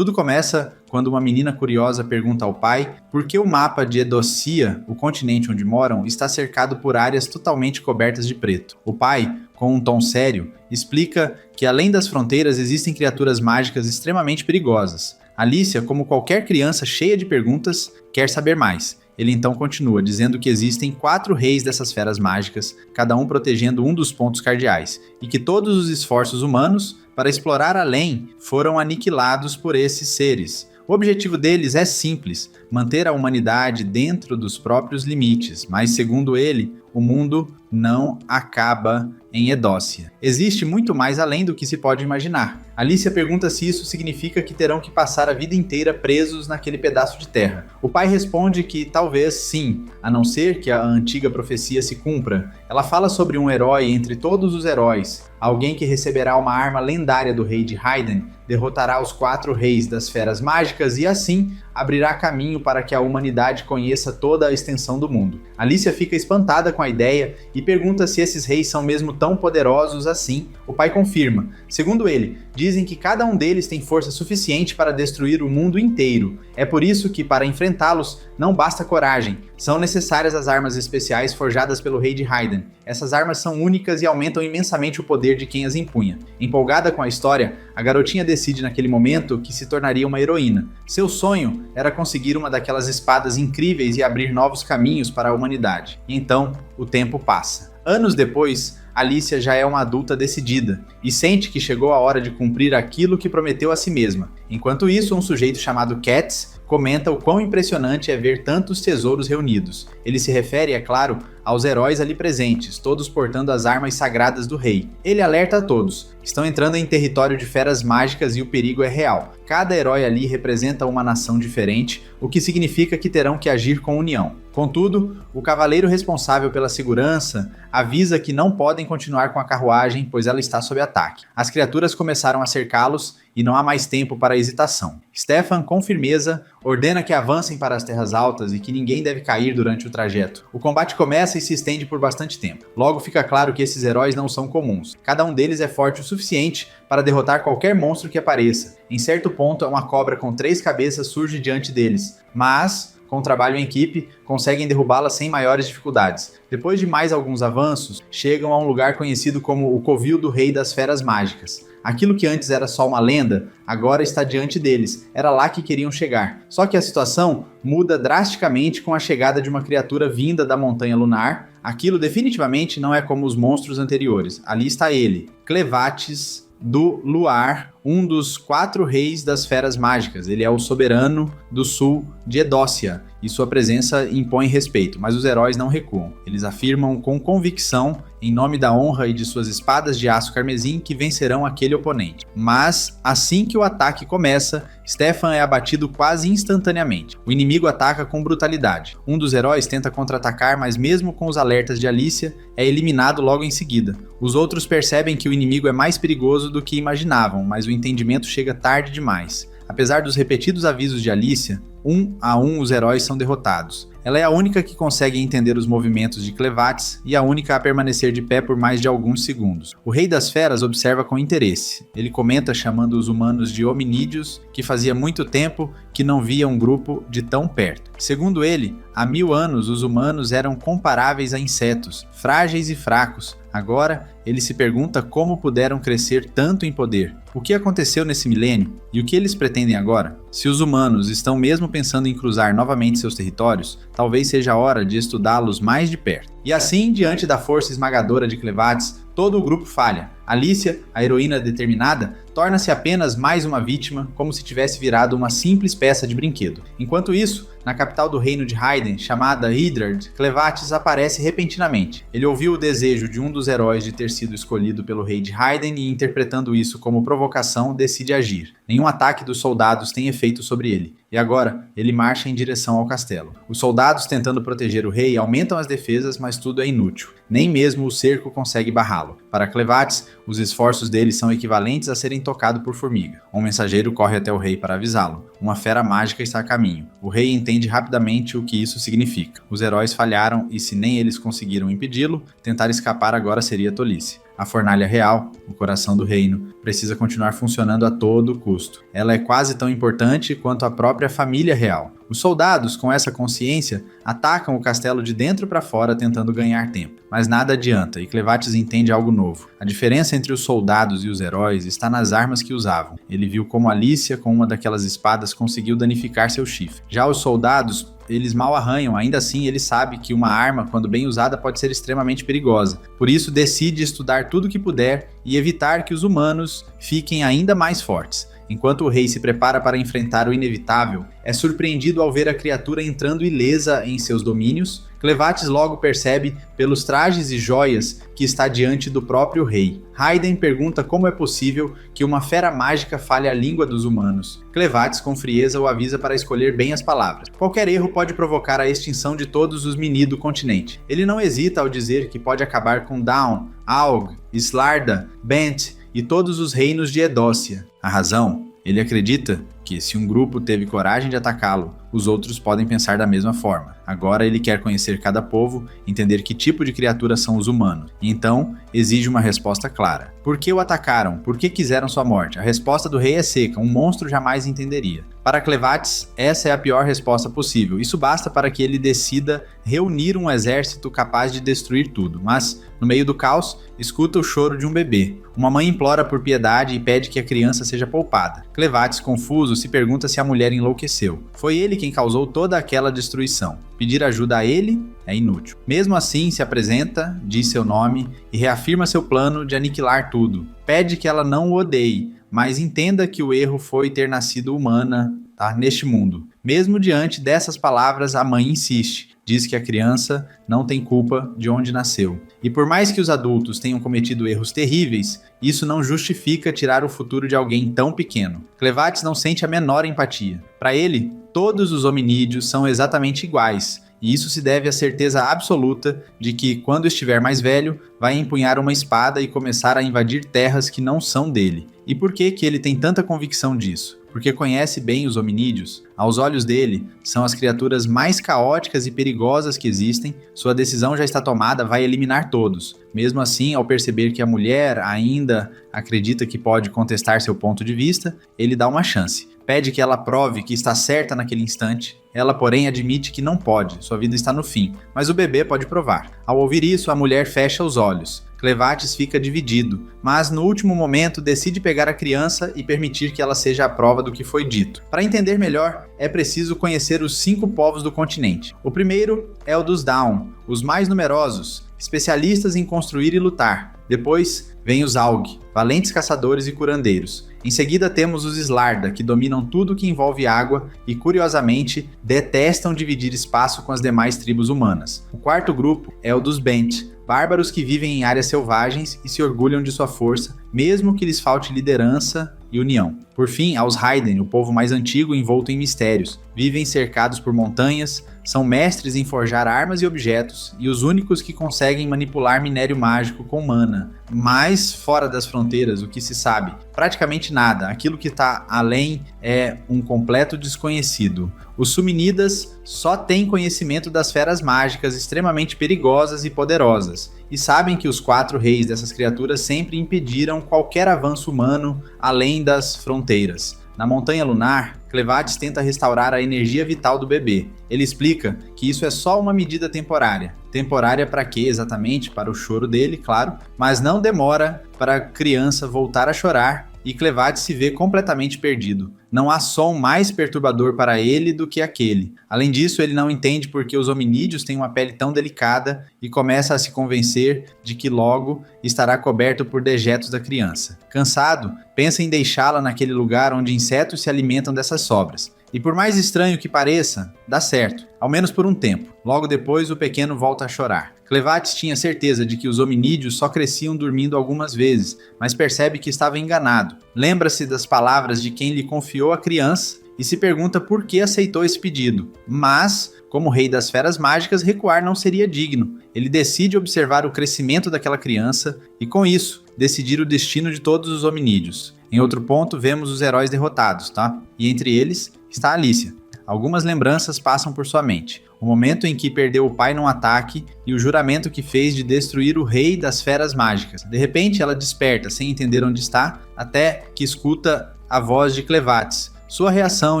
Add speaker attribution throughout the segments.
Speaker 1: Tudo começa quando uma menina curiosa pergunta ao pai por que o mapa de Edocia, o continente onde moram, está cercado por áreas totalmente cobertas de preto. O pai, com um tom sério, explica que além das fronteiras existem criaturas mágicas extremamente perigosas. Alicia, como qualquer criança cheia de perguntas, quer saber mais. Ele então continua, dizendo que existem 4 reis dessas feras mágicas, cada um protegendo um dos pontos cardeais, e que todos os esforços humanos para explorar além foram aniquilados por esses seres. O objetivo deles é simples, manter a humanidade dentro dos próprios limites, mas segundo ele, o mundo não acaba em Edócia. Existe muito mais além do que se pode imaginar. Alicia pergunta se isso significa que terão que passar a vida inteira presos naquele pedaço de terra. O pai responde que talvez sim, a não ser que a antiga profecia se cumpra. Ela fala sobre um herói entre todos os heróis, alguém que receberá uma arma lendária do rei de Hyden, derrotará os 4 reis das feras mágicas e assim abrirá caminho para que a humanidade conheça toda a extensão do mundo. Alicia fica espantada com a ideia e pergunta se esses reis são mesmo tão poderosos assim. O pai confirma. Segundo ele, dizem que cada um deles tem força suficiente para destruir o mundo inteiro. É por isso que, para enfrentá-los, não basta coragem. São necessárias as armas especiais forjadas pelo rei de Hyden. Essas armas são únicas e aumentam imensamente o poder de quem as empunha. Empolgada com a história, a garotinha decide naquele momento que se tornaria uma heroína. Seu sonho era conseguir uma daquelas espadas incríveis e abrir novos caminhos para a humanidade. E então, o tempo passa. Anos depois, Alicia já é uma adulta decidida e sente que chegou a hora de cumprir aquilo que prometeu a si mesma. Enquanto isso, um sujeito chamado Cats comenta o quão impressionante é ver tantos tesouros reunidos. Ele se refere, é claro, aos heróis ali presentes, todos portando as armas sagradas do rei. Ele alerta a todos: estão entrando em território de feras mágicas e o perigo é real. Cada herói ali representa uma nação diferente, o que significa que terão que agir com união. Contudo, o cavaleiro responsável pela segurança avisa que não podem continuar com a carruagem, pois ela está sob ataque. As criaturas começaram a cercá-los e não há mais tempo para hesitação. Stefan, com firmeza, ordena que avancem para as terras altas e que ninguém deve cair durante o trajeto. O combate começa e se estende por bastante tempo. Logo fica claro que esses heróis não são comuns. Cada um deles é forte o suficiente para derrotar qualquer monstro que apareça. Em certo ponto, uma cobra com 3 cabeças surge diante deles, mas com trabalho em equipe, conseguem derrubá-la sem maiores dificuldades. Depois de mais alguns avanços, chegam a um lugar conhecido como o Covil do Rei das Feras Mágicas. Aquilo que antes era só uma lenda, agora está diante deles. Era lá que queriam chegar. Só que a situação muda drasticamente com a chegada de uma criatura vinda da Montanha Lunar. Aquilo definitivamente não é como os monstros anteriores. Ali está ele, Clevates do Luar, um dos 4 reis das feras mágicas. Ele é o soberano do sul de Edócia e sua presença impõe respeito, mas os heróis não recuam. Eles afirmam com convicção, em nome da honra e de suas espadas de aço carmesim, que vencerão aquele oponente. Mas, assim que o ataque começa, Stefan é abatido quase instantaneamente. O inimigo ataca com brutalidade. Um dos heróis tenta contra-atacar, mas mesmo com os alertas de Alicia, é eliminado logo em seguida. Os outros percebem que o inimigo é mais perigoso do que imaginavam, mas o entendimento chega tarde demais. Apesar dos repetidos avisos de Alicia, 1 a 1 os heróis são derrotados. Ela é a única que consegue entender os movimentos de Clevates e a única a permanecer de pé por mais de alguns segundos. O Rei das Feras observa com interesse. Ele comenta chamando os humanos de hominídeos, que fazia muito tempo que não via um grupo de tão perto. Segundo ele, há 1000 anos os humanos eram comparáveis a insetos, frágeis e fracos. Agora, ele se pergunta como puderam crescer tanto em poder. O que aconteceu nesse milênio? E o que eles pretendem agora? Se os humanos estão mesmo pensando em cruzar novamente seus territórios, talvez seja a hora de estudá-los mais de perto. E assim, diante da força esmagadora de Clevates, todo o grupo falha. Alicia, a heroína determinada, torna-se apenas mais uma vítima, como se tivesse virado uma simples peça de brinquedo. Enquanto isso, na capital do reino de Hyden, chamada Hydrard, Clevates aparece repentinamente. Ele ouviu o desejo de um dos heróis de ter sido escolhido pelo rei de Hyden e, interpretando isso como provocação, decide agir. Nenhum ataque dos soldados tem efeito sobre ele. E agora, ele marcha em direção ao castelo. Os soldados, tentando proteger o rei, aumentam as defesas, mas tudo é inútil. Nem mesmo o cerco consegue barrá-lo. Para Clevates, os esforços dele são equivalentes a serem tocados por formiga. Um mensageiro corre até o rei para avisá-lo. Uma fera mágica está a caminho. O rei entende rapidamente o que isso significa. Os heróis falharam e, se nem eles conseguiram impedi-lo, tentar escapar agora seria tolice. A fornalha real, o coração do reino, precisa continuar funcionando a todo custo. Ela é quase tão importante quanto a própria família real. Os soldados, com essa consciência, atacam o castelo de dentro para fora tentando ganhar tempo. Mas nada adianta, e Clevatis entende algo novo. A diferença entre os soldados e os heróis está nas armas que usavam. Ele viu como Alicia, com uma daquelas espadas, conseguiu danificar seu chifre. Já os soldados, eles mal arranham, ainda assim ele sabe que uma arma, quando bem usada, pode ser extremamente perigosa. Por isso decide estudar tudo que puder e evitar que os humanos fiquem ainda mais fortes. Enquanto o rei se prepara para enfrentar o inevitável, é surpreendido ao ver a criatura entrando ilesa em seus domínios. Clevatis logo percebe, pelos trajes e joias, que está diante do próprio rei. Raiden pergunta como é possível que uma fera mágica fale a língua dos humanos. Clevatis, com frieza, o avisa para escolher bem as palavras. Qualquer erro pode provocar a extinção de todos os Mini do continente. Ele não hesita ao dizer que pode acabar com Dawn, Aug, Slarda, Bent e todos os reinos de Edócia. A razão? Ele acredita que, se um grupo teve coragem de atacá-lo, os outros podem pensar da mesma forma. Agora ele quer conhecer cada povo, entender que tipo de criatura são os humanos. E então, exige uma resposta clara. Por que o atacaram? Por que quiseram sua morte? A resposta do rei é seca, um monstro jamais entenderia. Para Clevatis, essa é a pior resposta possível. Isso basta para que ele decida reunir um exército capaz de destruir tudo. Mas, no meio do caos, escuta o choro de um bebê. Uma mãe implora por piedade e pede que a criança seja poupada. Clevatis, confuso, se pergunta se a mulher enlouqueceu. Foi ele quem causou toda aquela destruição. Pedir ajuda a ele é inútil. Mesmo assim, se apresenta, diz seu nome e reafirma seu plano de aniquilar tudo. Pede que ela não o odeie, mas entenda que o erro foi ter nascido humana, neste mundo. Mesmo diante dessas palavras, a mãe insiste. Diz que a criança não tem culpa de onde nasceu. E por mais que os adultos tenham cometido erros terríveis, isso não justifica tirar o futuro de alguém tão pequeno. Clevatis não sente a menor empatia. Para ele, todos os hominídeos são exatamente iguais, e isso se deve à certeza absoluta de que, quando estiver mais velho, vai empunhar uma espada e começar a invadir terras que não são dele. E por que ele tem tanta convicção disso? Porque conhece bem os hominídeos. Aos olhos dele, são as criaturas mais caóticas e perigosas que existem. Sua decisão já está tomada, vai eliminar todos. Mesmo assim, ao perceber que a mulher ainda acredita que pode contestar seu ponto de vista, ele dá uma chance. Pede que ela prove que está certa naquele instante. Ela, porém, admite que não pode, sua vida está no fim, mas o bebê pode provar. Ao ouvir isso, a mulher fecha os olhos. Clevatis fica dividido, mas no último momento decide pegar a criança e permitir que ela seja a prova do que foi dito. Para entender melhor, é preciso conhecer os 5 povos do continente. O primeiro é o dos Dawn, os mais numerosos, especialistas em construir e lutar. Depois vem os Aug, valentes caçadores e curandeiros. Em seguida temos os Slarda, que dominam tudo que envolve água e, curiosamente, detestam dividir espaço com as demais tribos humanas. O quarto grupo é o dos Bent, bárbaros que vivem em áreas selvagens e se orgulham de sua força, mesmo que lhes falte liderança e união. Por fim, aos Raiden, o povo mais antigo envolto em mistérios. Vivem cercados por montanhas, são mestres em forjar armas e objetos, e os únicos que conseguem manipular minério mágico com mana. Mas, fora das fronteiras, o que se sabe? Praticamente nada. Aquilo que está além é um completo desconhecido. Os Suminidas só têm conhecimento das feras mágicas extremamente perigosas e poderosas, e sabem que os 4 reis dessas criaturas sempre impediram qualquer avanço humano além das fronteiras. Na Montanha Lunar, Clevatis tenta restaurar a energia vital do bebê. Ele explica que isso é só uma medida temporária. Temporária para quê exatamente? Para o choro dele, claro, mas não demora para a criança voltar a chorar e Clevatis se vê completamente perdido. Não há som mais perturbador para ele do que aquele. Além disso, ele não entende por que os hominídeos têm uma pele tão delicada e começa a se convencer de que logo estará coberto por dejetos da criança. Cansado, pensa em deixá-la naquele lugar onde insetos se alimentam dessas sobras. E por mais estranho que pareça, dá certo, ao menos por um tempo. Logo depois, o pequeno volta a chorar. Clevatis tinha certeza de que os hominídeos só cresciam dormindo algumas vezes, mas percebe que estava enganado. Lembra-se das palavras de quem lhe confiou a criança e se pergunta por que aceitou esse pedido. Mas, como rei das feras mágicas, recuar não seria digno. Ele decide observar o crescimento daquela criança e, com isso, decidir o destino de todos os hominídeos. Em outro ponto, vemos os heróis derrotados, E entre eles está Alicia. algumas lembranças passam por sua mente. O momento em que perdeu o pai num ataque e o juramento que fez de destruir o rei das feras mágicas. De repente, ela desperta, sem entender onde está, até que escuta a voz de Clevates. Sua reação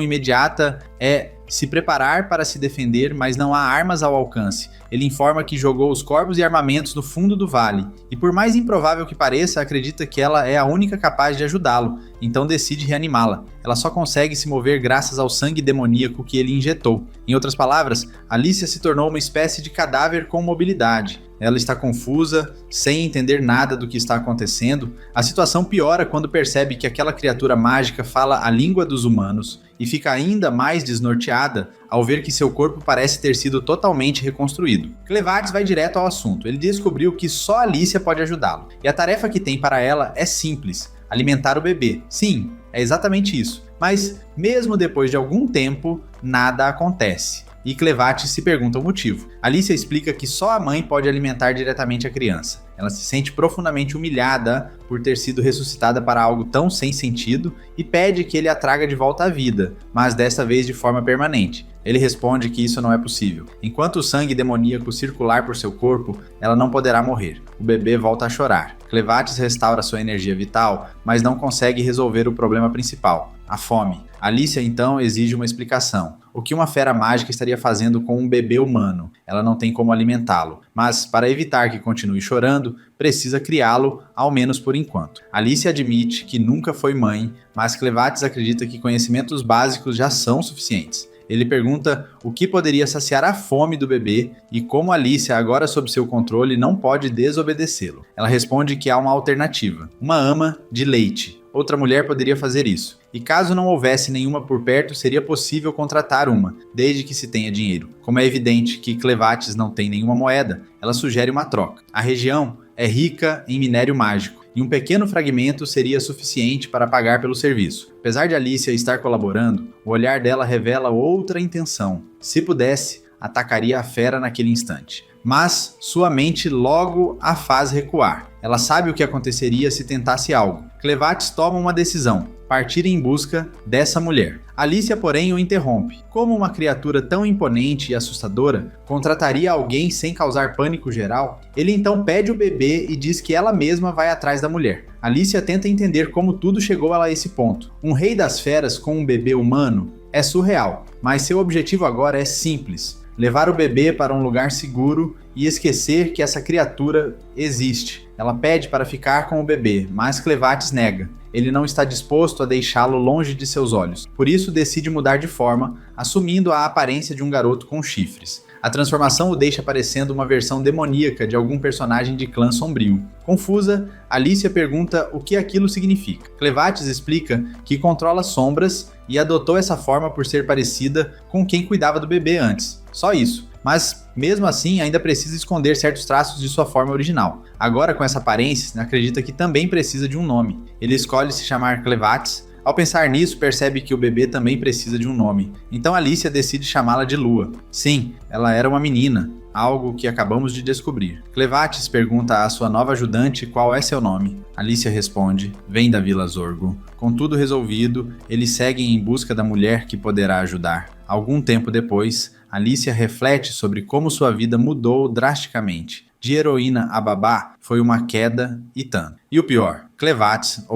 Speaker 1: imediata é se preparar para se defender, mas não há armas ao alcance. Ele informa que jogou os corpos e armamentos no fundo do vale, e por mais improvável que pareça, acredita que ela é a única capaz de ajudá-lo, então decide reanimá-la. Ela só consegue se mover graças ao sangue demoníaco que ele injetou. Em outras palavras, Alicia se tornou uma espécie de cadáver com mobilidade. Ela está confusa, sem entender nada do que está acontecendo. A situação piora quando percebe que aquela criatura mágica fala a língua dos humanos e fica ainda mais desnorteada ao ver que seu corpo parece ter sido totalmente reconstruído. Clevates vai direto ao assunto. Ele descobriu que só Alicia pode ajudá-lo. E a tarefa que tem para ela é simples: alimentar o bebê. Sim, é exatamente isso. Mas, mesmo depois de algum tempo, nada acontece. E Clevates se pergunta o motivo. Alicia explica que só a mãe pode alimentar diretamente a criança. Ela se sente profundamente humilhada por ter sido ressuscitada para algo tão sem sentido e pede que ele a traga de volta à vida, mas desta vez de forma permanente. Ele responde que isso não é possível. Enquanto o sangue demoníaco circular por seu corpo, ela não poderá morrer. O bebê volta a chorar. Clevates restaura sua energia vital, mas não consegue resolver o problema principal: a fome. Alicia então exige uma explicação. O que uma fera mágica estaria fazendo com um bebê humano? Ela não tem como alimentá-lo, mas para evitar que continue chorando, precisa criá-lo, ao menos por enquanto. Alicia admite que nunca foi mãe, mas Clevates acredita que conhecimentos básicos já são suficientes. Ele pergunta o que poderia saciar a fome do bebê e como Alicia, agora sob seu controle, não pode desobedecê-lo. Ela responde que há uma alternativa: uma ama de leite. Outra mulher poderia fazer isso. E caso não houvesse nenhuma por perto, seria possível contratar uma, desde que se tenha dinheiro. Como é evidente que Clevates não tem nenhuma moeda, ela sugere uma troca. A região é rica em minério mágico, e um pequeno fragmento seria suficiente para pagar pelo serviço. Apesar de Alicia estar colaborando, o olhar dela revela outra intenção. Se pudesse, atacaria a fera naquele instante. Mas sua mente logo a faz recuar. Ela sabe o que aconteceria se tentasse algo. Clevates toma uma decisão: partir em busca dessa mulher. Alicia, porém, o interrompe. Como uma criatura tão imponente e assustadora contrataria alguém sem causar pânico geral? Ele então pede o bebê e diz que ela mesma vai atrás da mulher. Alicia tenta entender como tudo chegou a esse ponto. Um rei das feras com um bebê humano é surreal, mas seu objetivo agora é simples: levar o bebê para um lugar seguro e esquecer que essa criatura existe. Ela pede para ficar com o bebê, mas Clevates nega. Ele não está disposto a deixá-lo longe de seus olhos. Por isso decide mudar de forma, assumindo a aparência de um garoto com chifres. A transformação o deixa parecendo uma versão demoníaca de algum personagem de clã sombrio. Confusa, Alicia pergunta o que aquilo significa. Clevates explica que controla sombras e adotou essa forma por ser parecida com quem cuidava do bebê antes. Só isso. Mas, mesmo assim, ainda precisa esconder certos traços de sua forma original. Agora, com essa aparência, acredita que também precisa de um nome. Ele escolhe se chamar Clevates. Ao pensar nisso, percebe que o bebê também precisa de um nome. Então Alicia decide chamá-la de Lua. Sim, ela era uma menina, algo que acabamos de descobrir. Clevates pergunta à sua nova ajudante qual é seu nome. Alicia responde: vem da Vila Zorgo. Com tudo resolvido, eles seguem em busca da mulher que poderá ajudar. Algum tempo depois, Alicia reflete sobre como sua vida mudou drasticamente. De heroína a babá foi uma queda e tanto. E o pior, Clevates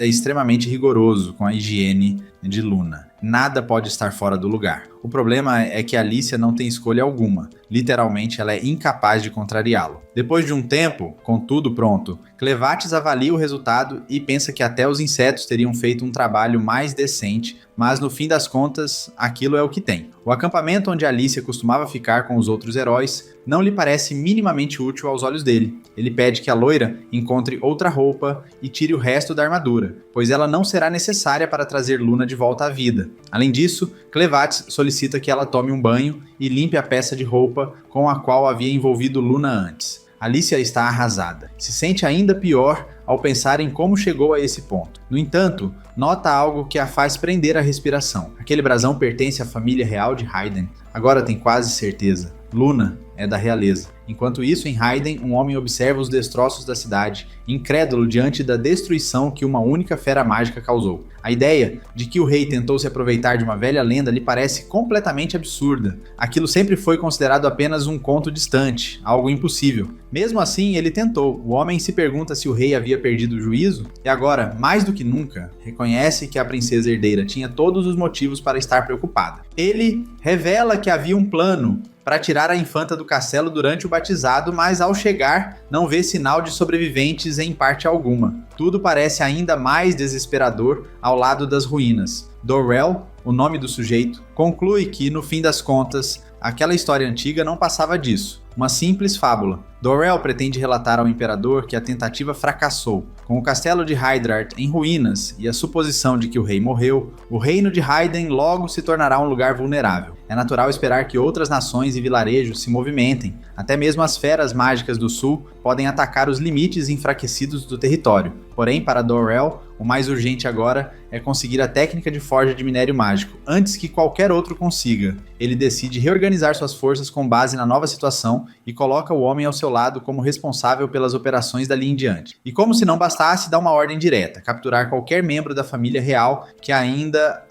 Speaker 1: é extremamente rigoroso com a higiene de Luna. Nada pode estar fora do lugar. O problema é que Alicia não tem escolha alguma. Literalmente, ela é incapaz de contrariá-lo. Depois de um tempo, com tudo pronto, Clevates avalia o resultado e pensa que até os insetos teriam feito um trabalho mais decente, mas no fim das contas, aquilo é o que tem. O acampamento onde Alicia costumava ficar com os outros heróis não lhe parece minimamente útil aos olhos dele. Ele pede que a loira encontre outra roupa e tire o resto da armadura, pois ela não será necessária para trazer Luna de volta à vida. Além disso, Clevates solicita que ela tome um banho e limpe a peça de roupa com a qual havia envolvido Luna antes. Alicia está arrasada. Se sente ainda pior ao pensar em como chegou a esse ponto. No entanto, nota algo que a faz prender a respiração. Aquele brasão pertence à família real de Hayden. Agora tem quase certeza. Luna é da realeza. Enquanto isso, em Hyden, um homem observa os destroços da cidade, incrédulo diante da destruição que uma única fera mágica causou. A ideia de que o rei tentou se aproveitar de uma velha lenda lhe parece completamente absurda. Aquilo sempre foi considerado apenas um conto distante, algo impossível. Mesmo assim, ele tentou. O homem se pergunta se o rei havia perdido o juízo e agora, mais do que nunca, reconhece que a princesa herdeira tinha todos os motivos para estar preocupada. Ele revela que havia um plano para tirar a infanta do castelo durante o batizado, mas ao chegar não vê sinal de sobreviventes em parte alguma. Tudo parece ainda mais desesperador ao lado das ruínas. Dorrell, o nome do sujeito, conclui que, no fim das contas, aquela história antiga não passava disso. Uma simples fábula. Dorrell pretende relatar ao imperador que a tentativa fracassou. Com o castelo de Hydrart em ruínas e a suposição de que o rei morreu, o reino de Hyden logo se tornará um lugar vulnerável. É natural esperar que outras nações e vilarejos se movimentem. Até mesmo as feras mágicas do sul podem atacar os limites enfraquecidos do território. Porém, para Dorrell, o mais urgente agora é conseguir a técnica de forja de minério mágico, antes que qualquer outro consiga. Ele decide reorganizar suas forças com base na nova situação e coloca o homem ao seu lado como responsável pelas operações dali em diante. E como se não bastasse, dá uma ordem direta: capturar qualquer membro da família real que ainda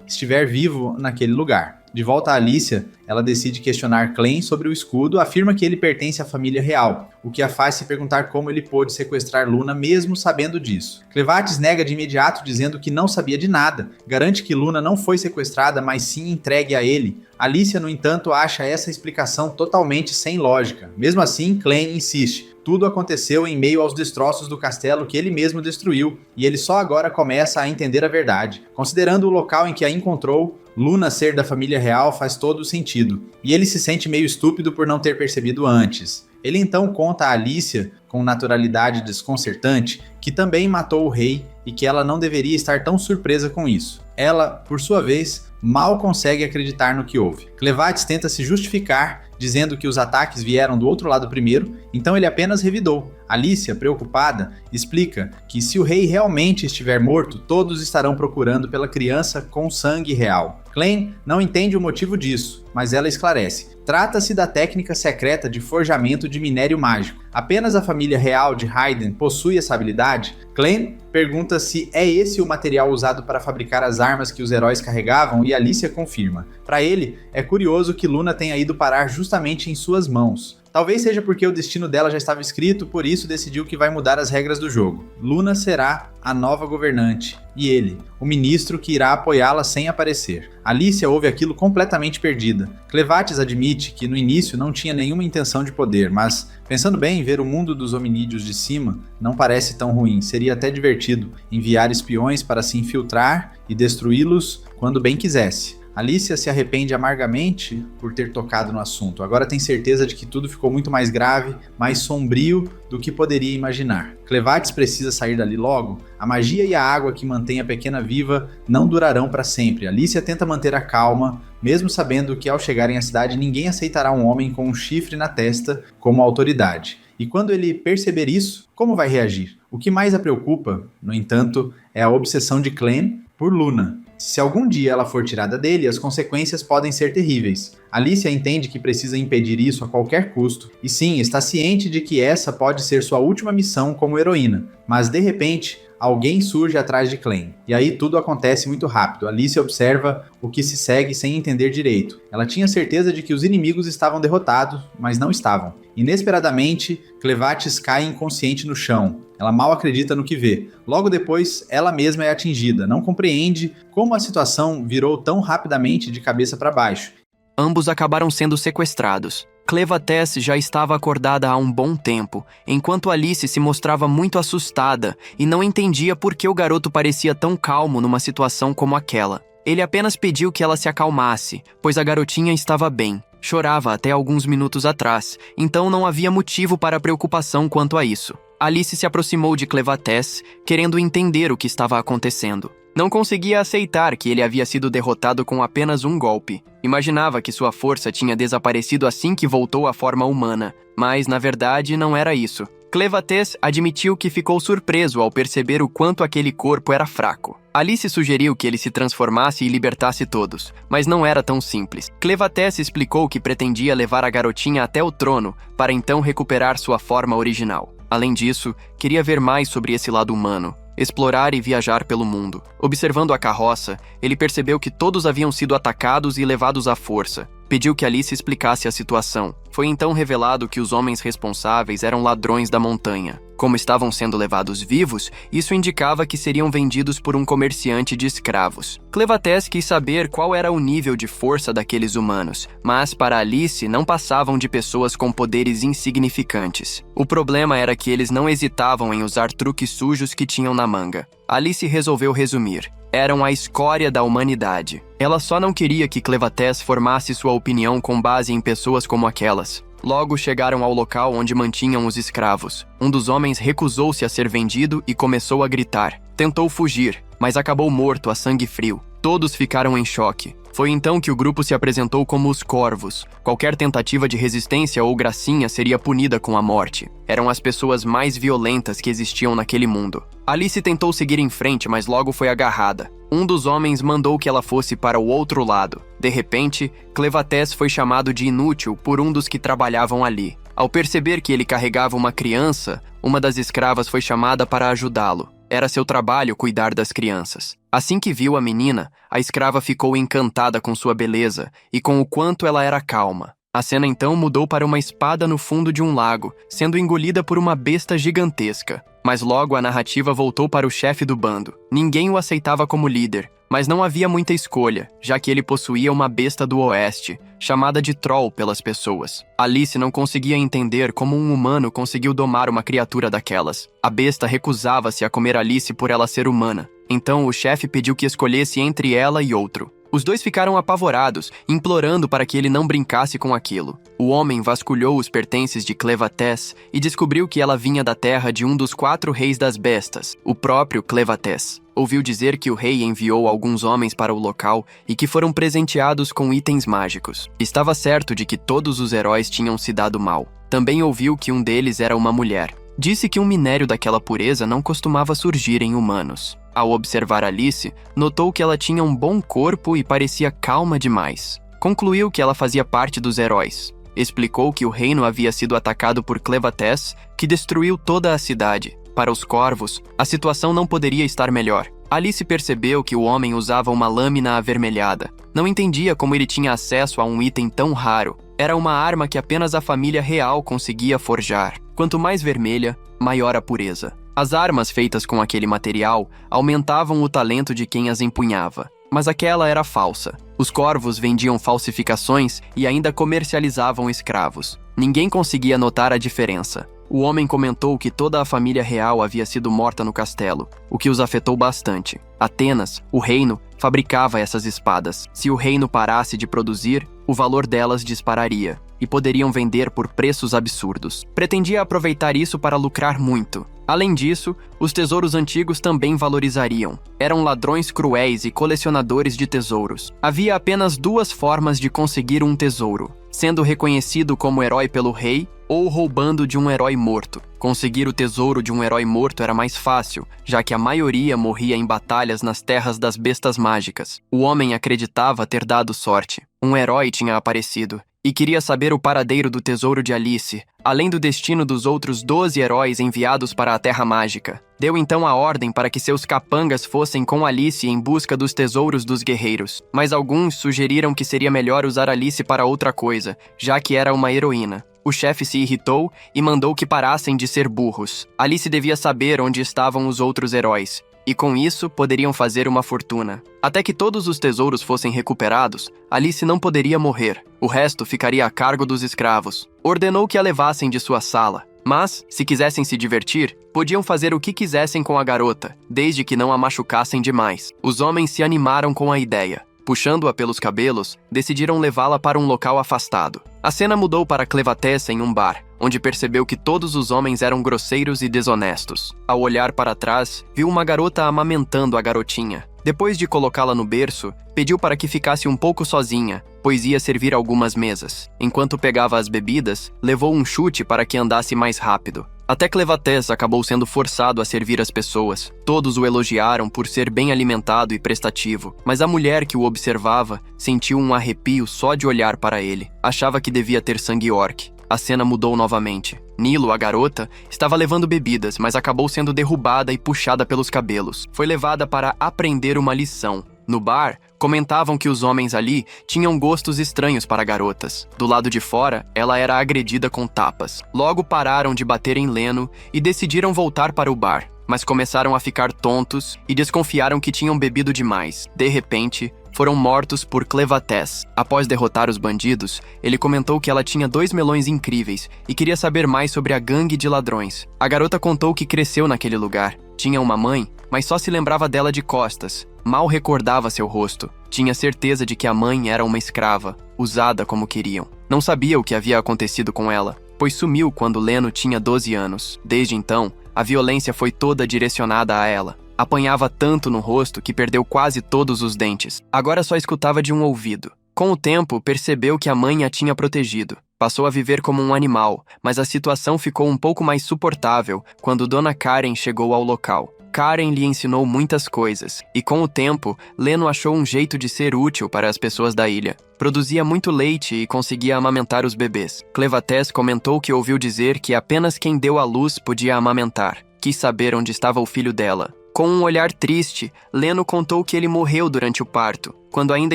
Speaker 1: estiver vivo naquele lugar. De volta a Alicia, ela decide questionar Clegane sobre o escudo, afirma que ele pertence à família real, o que a faz se perguntar como ele pôde sequestrar Luna mesmo sabendo disso. Clevatis nega de imediato, dizendo que não sabia de nada, garante que Luna não foi sequestrada, mas sim entregue a ele. Alicia, no entanto, acha essa explicação totalmente sem lógica. Mesmo assim, Clegane insiste. Tudo aconteceu em meio aos destroços do castelo que ele mesmo destruiu, e ele só agora começa a entender a verdade. Considerando o local em que a encontrou, Luna ser da família real faz todo sentido, e ele se sente meio estúpido por não ter percebido antes. Ele então conta a Alicia, com naturalidade desconcertante, que também matou o rei e que ela não deveria estar tão surpresa com isso. Ela, por sua vez, mal consegue acreditar no que houve. Clevatis tenta se justificar, dizendo que os ataques vieram do outro lado primeiro, então ele apenas revidou. Alicia, preocupada, explica que se o rei realmente estiver morto, todos estarão procurando pela criança com sangue real. Clegane não entende o motivo disso, mas ela esclarece. Trata-se da técnica secreta de forjamento de minério mágico. Apenas a família real de Hyden possui essa habilidade? Clegane pergunta se é esse o material usado para fabricar as armas que os heróis carregavam e Alicia confirma. Para ele, é curioso que Luna tenha ido parar justamente em suas mãos. Talvez seja porque o destino dela já estava escrito, por isso decidiu que vai mudar as regras do jogo. Luna será a nova governante, e ele, o ministro que irá apoiá-la sem aparecer. Alicia ouve aquilo completamente perdida. Clevatis admite que no início não tinha nenhuma intenção de poder, mas, pensando bem, ver o mundo dos hominídeos de cima não parece tão ruim. Seria até divertido enviar espiões para se infiltrar e destruí-los quando bem quisesse. Alicia se arrepende amargamente por ter tocado no assunto. Agora tem certeza de que tudo ficou muito mais grave, mais sombrio do que poderia imaginar. Clevatis precisa sair dali logo. A magia e a água que mantém a pequena viva não durarão para sempre. Alicia tenta manter a calma, mesmo sabendo que ao chegarem à cidade ninguém aceitará um homem com um chifre na testa como autoridade. E quando ele perceber isso, como vai reagir? O que mais a preocupa, no entanto, é a obsessão de Clegane por Luna. Se algum dia ela for tirada dele, as consequências podem ser terríveis. Alicia entende que precisa impedir isso a qualquer custo, e sim, está ciente de que essa pode ser sua última missão como heroína, mas de repente, alguém surge atrás de Clegane. E aí tudo acontece muito rápido. Alicia observa o que se segue sem entender direito. Ela tinha certeza de que os inimigos estavam derrotados, mas não estavam. Inesperadamente, Clevatis cai inconsciente no chão. Ela mal acredita no que vê. Logo depois, ela mesma é atingida. Não compreende como a situação virou tão rapidamente de cabeça para baixo.
Speaker 2: Ambos acabaram sendo sequestrados. Clevatis já estava acordada há um bom tempo, enquanto Alice se mostrava muito assustada e não entendia por que o garoto parecia tão calmo numa situação como aquela. Ele apenas pediu que ela se acalmasse, pois a garotinha estava bem. Chorava até alguns minutos atrás, então não havia motivo para preocupação quanto a isso. Alice se aproximou de Clevatis, querendo entender o que estava acontecendo. Não conseguia aceitar que ele havia sido derrotado com apenas um golpe. Imaginava que sua força tinha desaparecido assim que voltou à forma humana, mas na verdade não era isso. Clevatès admitiu que ficou surpreso ao perceber o quanto aquele corpo era fraco. Alice sugeriu que ele se transformasse e libertasse todos, mas não era tão simples. Clevatès explicou que pretendia levar a garotinha até o trono para então recuperar sua forma original. Além disso, queria ver mais sobre esse lado humano, explorar e viajar pelo mundo. Observando a carroça, ele percebeu que todos haviam sido atacados e levados à força. Pediu que Alice explicasse a situação. Foi então revelado que os homens responsáveis eram ladrões da montanha. Como estavam sendo levados vivos, isso indicava que seriam vendidos por um comerciante de escravos. Clevatès quis saber qual era o nível de força daqueles humanos, mas para Alice não passavam de pessoas com poderes insignificantes. O problema era que eles não hesitavam em usar truques sujos que tinham na manga. Alice resolveu resumir. Eram a escória da humanidade. Ela só não queria que Clevatès formasse sua opinião com base em pessoas como aquelas. Logo chegaram ao local onde mantinham os escravos. Um dos homens recusou-se a ser vendido e começou a gritar. Tentou fugir, mas acabou morto a sangue frio. Todos ficaram em choque. Foi então que o grupo se apresentou como os Corvos. Qualquer tentativa de resistência ou gracinha seria punida com a morte. Eram as pessoas mais violentas que existiam naquele mundo. Alice tentou seguir em frente, mas logo foi agarrada. Um dos homens mandou que ela fosse para o outro lado. De repente, Clevatès foi chamado de inútil por um dos que trabalhavam ali. Ao perceber que ele carregava uma criança, uma das escravas foi chamada para ajudá-lo. Era seu trabalho cuidar das crianças. Assim que viu a menina, a escrava ficou encantada com sua beleza e com o quanto ela era calma. A cena então mudou para uma espada no fundo de um lago, sendo engolida por uma besta gigantesca. Mas logo a narrativa voltou para o chefe do bando. Ninguém o aceitava como líder, mas não havia muita escolha, já que ele possuía uma besta do oeste, chamada de Troll pelas pessoas. Alice não conseguia entender como um humano conseguiu domar uma criatura daquelas. A besta recusava-se a comer Alice por ela ser humana. Então o chefe pediu que escolhesse entre ela e outro. Os dois ficaram apavorados, implorando para que ele não brincasse com aquilo. O homem vasculhou os pertences de Clevatès e descobriu que ela vinha da terra de um dos 4 reis das bestas, o próprio Clevatès. Ouviu dizer que o rei enviou alguns homens para o local e que foram presenteados com itens mágicos. Estava certo de que todos os heróis tinham se dado mal. Também ouviu que um deles era uma mulher. Disse que um minério daquela pureza não costumava surgir em humanos. Ao observar Alice, notou que ela tinha um bom corpo e parecia calma demais. Concluiu que ela fazia parte dos heróis. Explicou que o reino havia sido atacado por Clevatès, que destruiu toda a cidade. Para os Corvos, a situação não poderia estar melhor. Alice percebeu que o homem usava uma lâmina avermelhada. Não entendia como ele tinha acesso a um item tão raro. Era uma arma que apenas a família real conseguia forjar. Quanto mais vermelha, maior a pureza. As armas feitas com aquele material aumentavam o talento de quem as empunhava, mas aquela era falsa. Os Corvos vendiam falsificações e ainda comercializavam escravos. Ninguém conseguia notar a diferença. O homem comentou que toda a família real havia sido morta no castelo, o que os afetou bastante. Atenas, o reino, fabricava essas espadas. Se o reino parasse de produzir, o valor delas dispararia, e poderiam vender por preços absurdos. Pretendia aproveitar isso para lucrar muito. Além disso, os tesouros antigos também valorizariam. Eram ladrões cruéis e colecionadores de tesouros. Havia apenas 2 formas de conseguir um tesouro: sendo reconhecido como herói pelo rei ou roubando de um herói morto. Conseguir o tesouro de um herói morto era mais fácil, já que a maioria morria em batalhas nas terras das bestas mágicas. O homem acreditava ter dado sorte. Um herói tinha aparecido e queria saber o paradeiro do tesouro de Alice, além do destino dos outros 12 heróis enviados para a Terra Mágica. Deu então a ordem para que seus capangas fossem com Alice em busca dos tesouros dos guerreiros, mas alguns sugeriram que seria melhor usar Alice para outra coisa, já que era uma heroína. O chefe se irritou e mandou que parassem de ser burros. Alice devia saber onde estavam os outros heróis, e com isso poderiam fazer uma fortuna. Até que todos os tesouros fossem recuperados, Alice não poderia morrer. O resto ficaria a cargo dos escravos. Ordenou que a levassem de sua sala. Mas, se quisessem se divertir, podiam fazer o que quisessem com a garota, desde que não a machucassem demais. Os homens se animaram com a ideia. Puxando-a pelos cabelos, decidiram levá-la para um local afastado. A cena mudou para Clevatès em um bar, onde percebeu que todos os homens eram grosseiros e desonestos. Ao olhar para trás, viu uma garota amamentando a garotinha. Depois de colocá-la no berço, pediu para que ficasse um pouco sozinha, pois ia servir algumas mesas. Enquanto pegava as bebidas, levou um chute para que andasse mais rápido. Até Clevatès acabou sendo forçado a servir as pessoas. Todos o elogiaram por ser bem alimentado e prestativo, mas a mulher que o observava sentiu um arrepio só de olhar para ele. Achava que devia ter sangue orc. A cena mudou novamente. Nilo, a garota, estava levando bebidas, mas acabou sendo derrubada e puxada pelos cabelos. Foi levada para aprender uma lição. No bar, comentavam que os homens ali tinham gostos estranhos para garotas. Do lado de fora, ela era agredida com tapas. Logo pararam de bater em Leno e decidiram voltar para o bar, mas começaram a ficar tontos e desconfiaram que tinham bebido demais. De repente, foram mortos por Clevatès. Após derrotar os bandidos, ele comentou que ela tinha 2 melões incríveis e queria saber mais sobre a gangue de ladrões. A garota contou que cresceu naquele lugar. Tinha uma mãe, mas só se lembrava dela de costas. Mal recordava seu rosto. Tinha certeza de que a mãe era uma escrava, usada como queriam. Não sabia o que havia acontecido com ela, pois sumiu quando Leno tinha 12 anos. Desde então, a violência foi toda direcionada a ela. Apanhava tanto no rosto que perdeu quase todos os dentes. Agora só escutava de um ouvido. Com o tempo, percebeu que a mãe a tinha protegido. Passou a viver como um animal, mas a situação ficou um pouco mais suportável quando Dona Karen chegou ao local. Karen lhe ensinou muitas coisas, e com o tempo, Leno achou um jeito de ser útil para as pessoas da ilha. Produzia muito leite e conseguia amamentar os bebês. Clevatès comentou que ouviu dizer que apenas quem deu à luz podia amamentar. Quis saber onde estava o filho dela. Com um olhar triste, Leno contou que ele morreu durante o parto. Quando ainda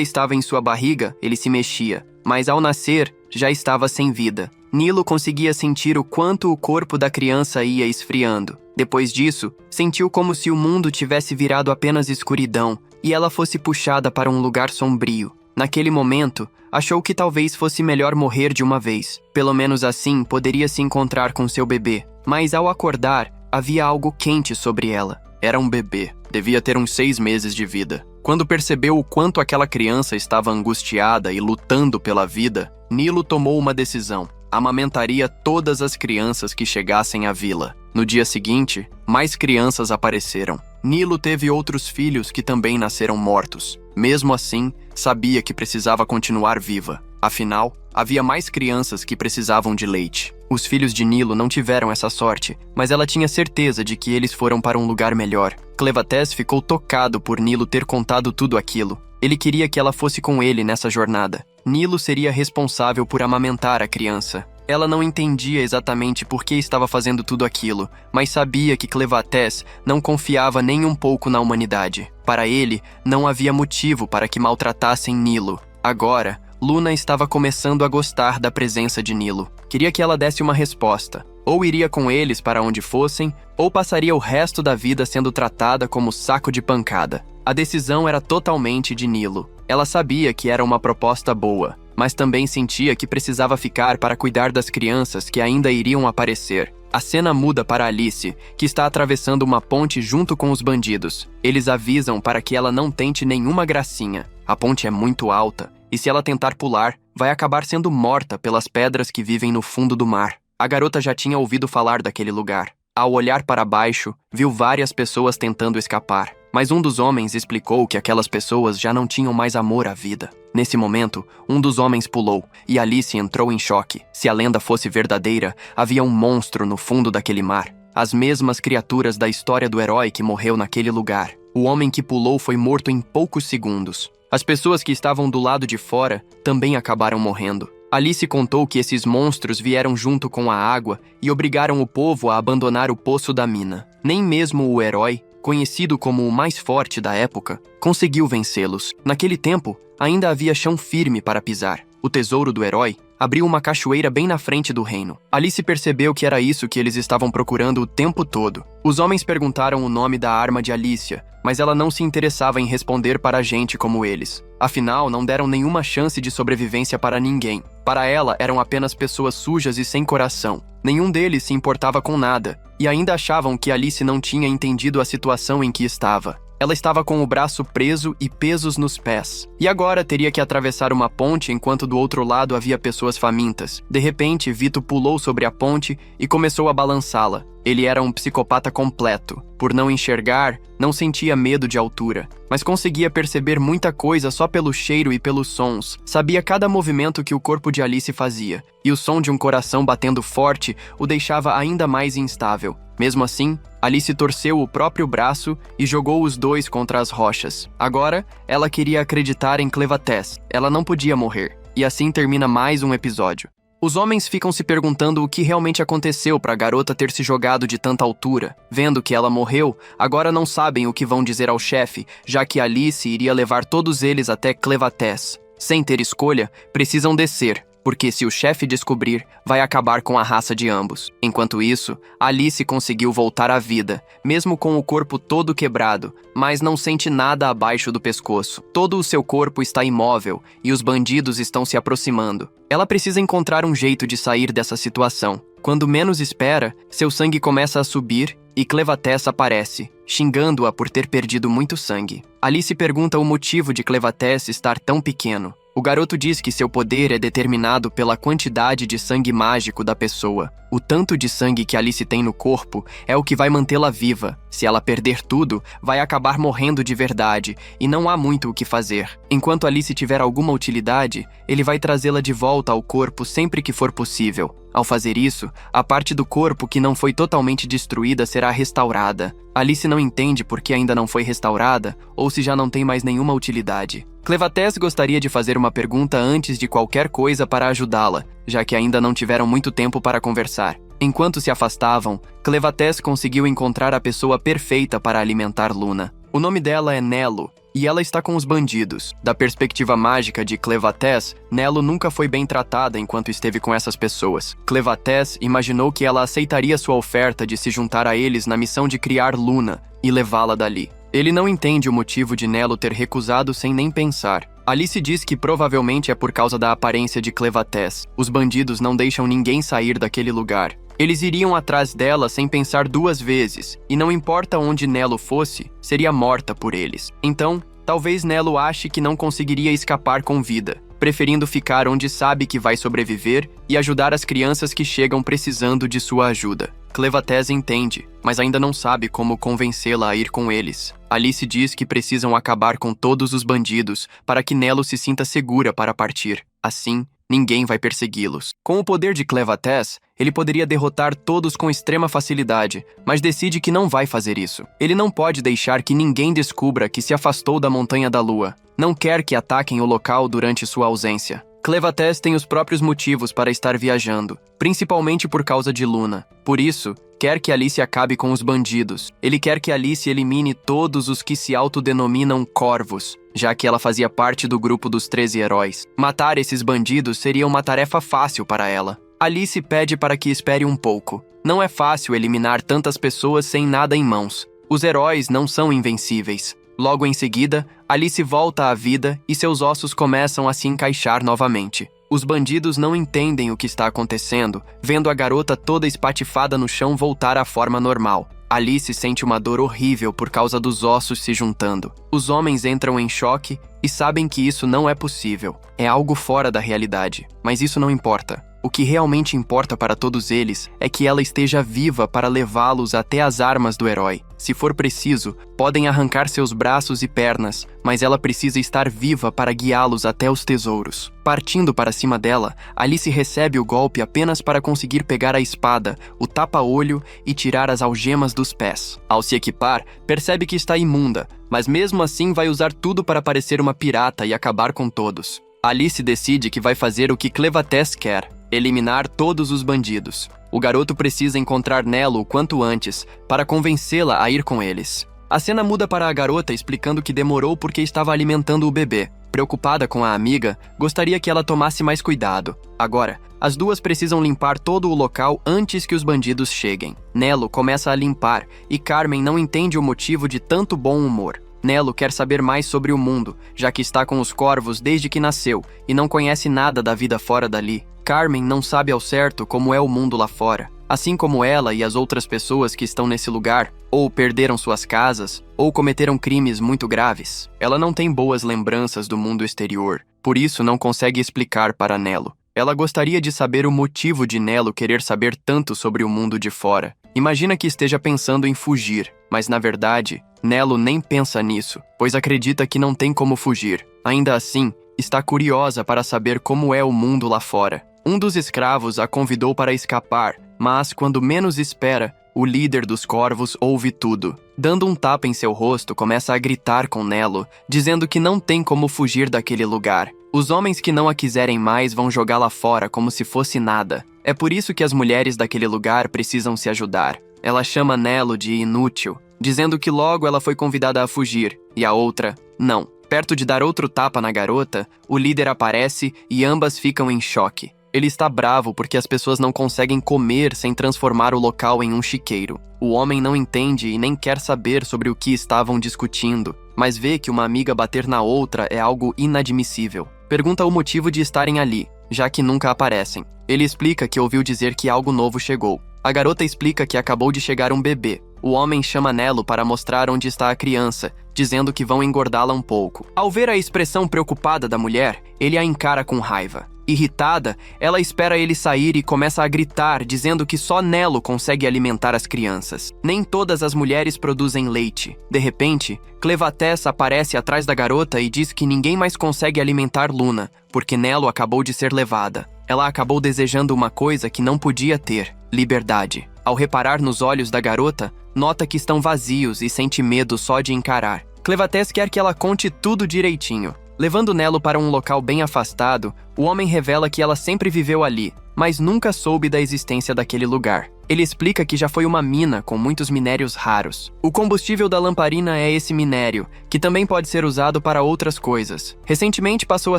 Speaker 2: estava em sua barriga, ele se mexia, mas ao nascer, já estava sem vida. Nilo conseguia sentir o quanto o corpo da criança ia esfriando. Depois disso, sentiu como se o mundo tivesse virado apenas escuridão e ela fosse puxada para um lugar sombrio. Naquele momento, achou que talvez fosse melhor morrer de uma vez. Pelo menos assim, poderia se encontrar com seu bebê. Mas ao acordar, havia algo quente sobre ela. Era um bebê. Devia ter uns 6 meses de vida. Quando percebeu o quanto aquela criança estava angustiada e lutando pela vida, Nilo tomou uma decisão. Amamentaria todas as crianças que chegassem à vila. No dia seguinte, mais crianças apareceram. Nilo teve outros filhos que também nasceram mortos. Mesmo assim, sabia que precisava continuar viva. Afinal, havia mais crianças que precisavam de leite. Os filhos de Nilo não tiveram essa sorte, mas ela tinha certeza de que eles foram para um lugar melhor. Clevatès ficou tocado por Nilo ter contado tudo aquilo. Ele queria que ela fosse com ele nessa jornada. Nilo seria responsável por amamentar a criança. Ela não entendia exatamente por que estava fazendo tudo aquilo, mas sabia que Clevatès não confiava nem um pouco na humanidade. Para ele, não havia motivo para que maltratassem Nilo. Agora, Luna estava começando a gostar da presença de Nilo. Queria que ela desse uma resposta. Ou iria com eles para onde fossem, ou passaria o resto da vida sendo tratada como saco de pancada. A decisão era totalmente de Nilo. Ela sabia que era uma proposta boa, mas também sentia que precisava ficar para cuidar das crianças que ainda iriam aparecer. A cena muda para Alice, que está atravessando uma ponte junto com os bandidos. Eles avisam para que ela não tente nenhuma gracinha. A ponte é muito alta, e se ela tentar pular, vai acabar sendo morta pelas pedras que vivem no fundo do mar. A garota já tinha ouvido falar daquele lugar. Ao olhar para baixo, viu várias pessoas tentando escapar. Mas um dos homens explicou que aquelas pessoas já não tinham mais amor à vida. Nesse momento, um dos homens pulou, e Alice entrou em choque. Se a lenda fosse verdadeira, havia um monstro no fundo daquele mar. As mesmas criaturas da história do herói que morreu naquele lugar. O homem que pulou foi morto em poucos segundos. As pessoas que estavam do lado de fora também acabaram morrendo. Alice contou que esses monstros vieram junto com a água e obrigaram o povo a abandonar o poço da mina. Nem mesmo o herói, conhecido como o mais forte da época, conseguiu vencê-los. Naquele tempo, ainda havia chão firme para pisar. O tesouro do herói abriu uma cachoeira bem na frente do reino. Alice percebeu que era isso que eles estavam procurando o tempo todo. Os homens perguntaram o nome da arma de Alicia, mas ela não se interessava em responder para gente como eles. Afinal, não deram nenhuma chance de sobrevivência para ninguém. Para ela, eram apenas pessoas sujas e sem coração. Nenhum deles se importava com nada, e ainda achavam que Alice não tinha entendido a situação em que estava. Ela estava com o braço preso e pesos nos pés. E agora teria que atravessar uma ponte enquanto do outro lado havia pessoas famintas. De repente, Vito pulou sobre a ponte e começou a balançá-la. Ele era um psicopata completo. Por não enxergar, não sentia medo de altura, mas conseguia perceber muita coisa só pelo cheiro e pelos sons. Sabia cada movimento que o corpo de Alice fazia, e o som de um coração batendo forte o deixava ainda mais instável. Mesmo assim, Alice torceu o próprio braço e jogou os dois contra as rochas. Agora, ela queria acreditar em Clevatès. Ela não podia morrer. E assim termina mais um episódio. Os homens ficam se perguntando o que realmente aconteceu para a garota ter se jogado de tanta altura. Vendo que ela morreu, agora não sabem o que vão dizer ao chefe, já que Alice iria levar todos eles até Clevatès. Sem ter escolha, precisam descer, porque se o chefe descobrir, vai acabar com a raça de ambos. Enquanto isso, Alice conseguiu voltar à vida, mesmo com o corpo todo quebrado, mas não sente nada abaixo do pescoço. Todo o seu corpo está imóvel e os bandidos estão se aproximando. Ela precisa encontrar um jeito de sair dessa situação. Quando menos espera, seu sangue começa a subir e Clevatès aparece, xingando-a por ter perdido muito sangue. Alice pergunta o motivo de Clevatès estar tão pequeno. O garoto diz que seu poder é determinado pela quantidade de sangue mágico da pessoa. O tanto de sangue que Alice tem no corpo é o que vai mantê-la viva. Se ela perder tudo, vai acabar morrendo de verdade, e não há muito o que fazer. Enquanto Alice tiver alguma utilidade, ele vai trazê-la de volta ao corpo sempre que for possível. Ao fazer isso, a parte do corpo que não foi totalmente destruída será restaurada. Alice não entende por que ainda não foi restaurada, ou se já não tem mais nenhuma utilidade. Clevatès gostaria de fazer uma pergunta antes de qualquer coisa para ajudá-la, já que ainda não tiveram muito tempo para conversar. Enquanto se afastavam, Clevatès conseguiu encontrar a pessoa perfeita para alimentar Luna. O nome dela é Nello, e ela está com os bandidos. Da perspectiva mágica de Clevatès, Nello nunca foi bem tratada enquanto esteve com essas pessoas. Clevatès imaginou que ela aceitaria sua oferta de se juntar a eles na missão de criar Luna e levá-la dali. Ele não entende o motivo de Nello ter recusado sem nem pensar. Alice diz que provavelmente é por causa da aparência de Clevatès. Os bandidos não deixam ninguém sair daquele lugar. Eles iriam atrás dela sem pensar duas vezes, e não importa onde Nello fosse, seria morta por eles. Então, talvez Nello ache que não conseguiria escapar com vida, preferindo ficar onde sabe que vai sobreviver e ajudar as crianças que chegam precisando de sua ajuda. Clevatès entende, mas ainda não sabe como convencê-la a ir com eles. Alice diz que precisam acabar com todos os bandidos para que Nello se sinta segura para partir. Assim, ninguém vai persegui-los. Com o poder de Clevatès, ele poderia derrotar todos com extrema facilidade, mas decide que não vai fazer isso. Ele não pode deixar que ninguém descubra que se afastou da Montanha da Lua. Não quer que ataquem o local durante sua ausência. Clevatès tem os próprios motivos para estar viajando, principalmente por causa de Luna. Por isso, quer que Alice acabe com os bandidos. Ele quer que Alice elimine todos os que se autodenominam corvos, já que ela fazia parte do grupo dos 13 heróis. Matar esses bandidos seria uma tarefa fácil para ela. Alice pede para que espere um pouco. Não é fácil eliminar tantas pessoas sem nada em mãos. Os heróis não são invencíveis. Logo em seguida, Alice volta à vida e seus ossos começam a se encaixar novamente. Os bandidos não entendem o que está acontecendo, vendo a garota toda espatifada no chão voltar à forma normal. Alice sente uma dor horrível por causa dos ossos se juntando. Os homens entram em choque e sabem que isso não é possível. É algo fora da realidade, mas isso não importa. O que realmente importa para todos eles é que ela esteja viva para levá-los até as armas do herói. Se for preciso, podem arrancar seus braços e pernas, mas ela precisa estar viva para guiá-los até os tesouros. Partindo para cima dela, Alice recebe o golpe apenas para conseguir pegar a espada, o tapa-olho e tirar as algemas dos pés. Ao se equipar, percebe que está imunda, mas mesmo assim vai usar tudo para parecer uma pirata e acabar com todos. Alice decide que vai fazer o que Clevatès quer: eliminar todos os bandidos. O garoto precisa encontrar Nello o quanto antes, para convencê-la a ir com eles. A cena muda para a garota explicando que demorou porque estava alimentando o bebê. Preocupada com a amiga, gostaria que ela tomasse mais cuidado. Agora, as duas precisam limpar todo o local antes que os bandidos cheguem. Nello começa a limpar, e Carmen não entende o motivo de tanto bom humor. Nello quer saber mais sobre o mundo, já que está com os corvos desde que nasceu, e não conhece nada da vida fora dali. Carmen não sabe ao certo como é o mundo lá fora. Assim como ela e as outras pessoas que estão nesse lugar, ou perderam suas casas, ou cometeram crimes muito graves. Ela não tem boas lembranças do mundo exterior, por isso não consegue explicar para Nello. Ela gostaria de saber o motivo de Nello querer saber tanto sobre o mundo de fora. Imagina que esteja pensando em fugir, mas na verdade, Nelo nem pensa nisso, pois acredita que não tem como fugir. Ainda assim, está curiosa para saber como é o mundo lá fora. Um dos escravos a convidou para escapar, mas quando menos espera, o líder dos corvos ouve tudo. Dando um tapa em seu rosto, começa a gritar com Nelo, dizendo que não tem como fugir daquele lugar. Os homens que não a quiserem mais vão jogá-la fora como se fosse nada. É por isso que as mulheres daquele lugar precisam se ajudar. Ela chama Nelo de inútil, dizendo que logo ela foi convidada a fugir, e a outra, não. Perto de dar outro tapa na garota, o líder aparece e ambas ficam em choque. Ele está bravo porque as pessoas não conseguem comer sem transformar o local em um chiqueiro. O homem não entende e nem quer saber sobre o que estavam discutindo, mas vê que uma amiga bater na outra é algo inadmissível. Pergunta o motivo de estarem ali, já que nunca aparecem. Ele explica que ouviu dizer que algo novo chegou. A garota explica que acabou de chegar um bebê. O homem chama Nelo para mostrar onde está a criança, dizendo que vão engordá-la um pouco. Ao ver a expressão preocupada da mulher, ele a encara com raiva. Irritada, ela espera ele sair e começa a gritar, dizendo que só Nelo consegue alimentar as crianças. Nem todas as mulheres produzem leite. De repente, Clevatès aparece atrás da garota e diz que ninguém mais consegue alimentar Luna, porque Nelo acabou de ser levada. Ela acabou desejando uma coisa que não podia ter: liberdade. Ao reparar nos olhos da garota, nota que estão vazios e sente medo só de encarar. Clevatès quer que ela conte tudo direitinho. Levando Nelo para um local bem afastado, o homem revela que ela sempre viveu ali, mas nunca soube da existência daquele lugar. Ele explica que já foi uma mina com muitos minérios raros. O combustível da lamparina é esse minério, que também pode ser usado para outras coisas. Recentemente passou a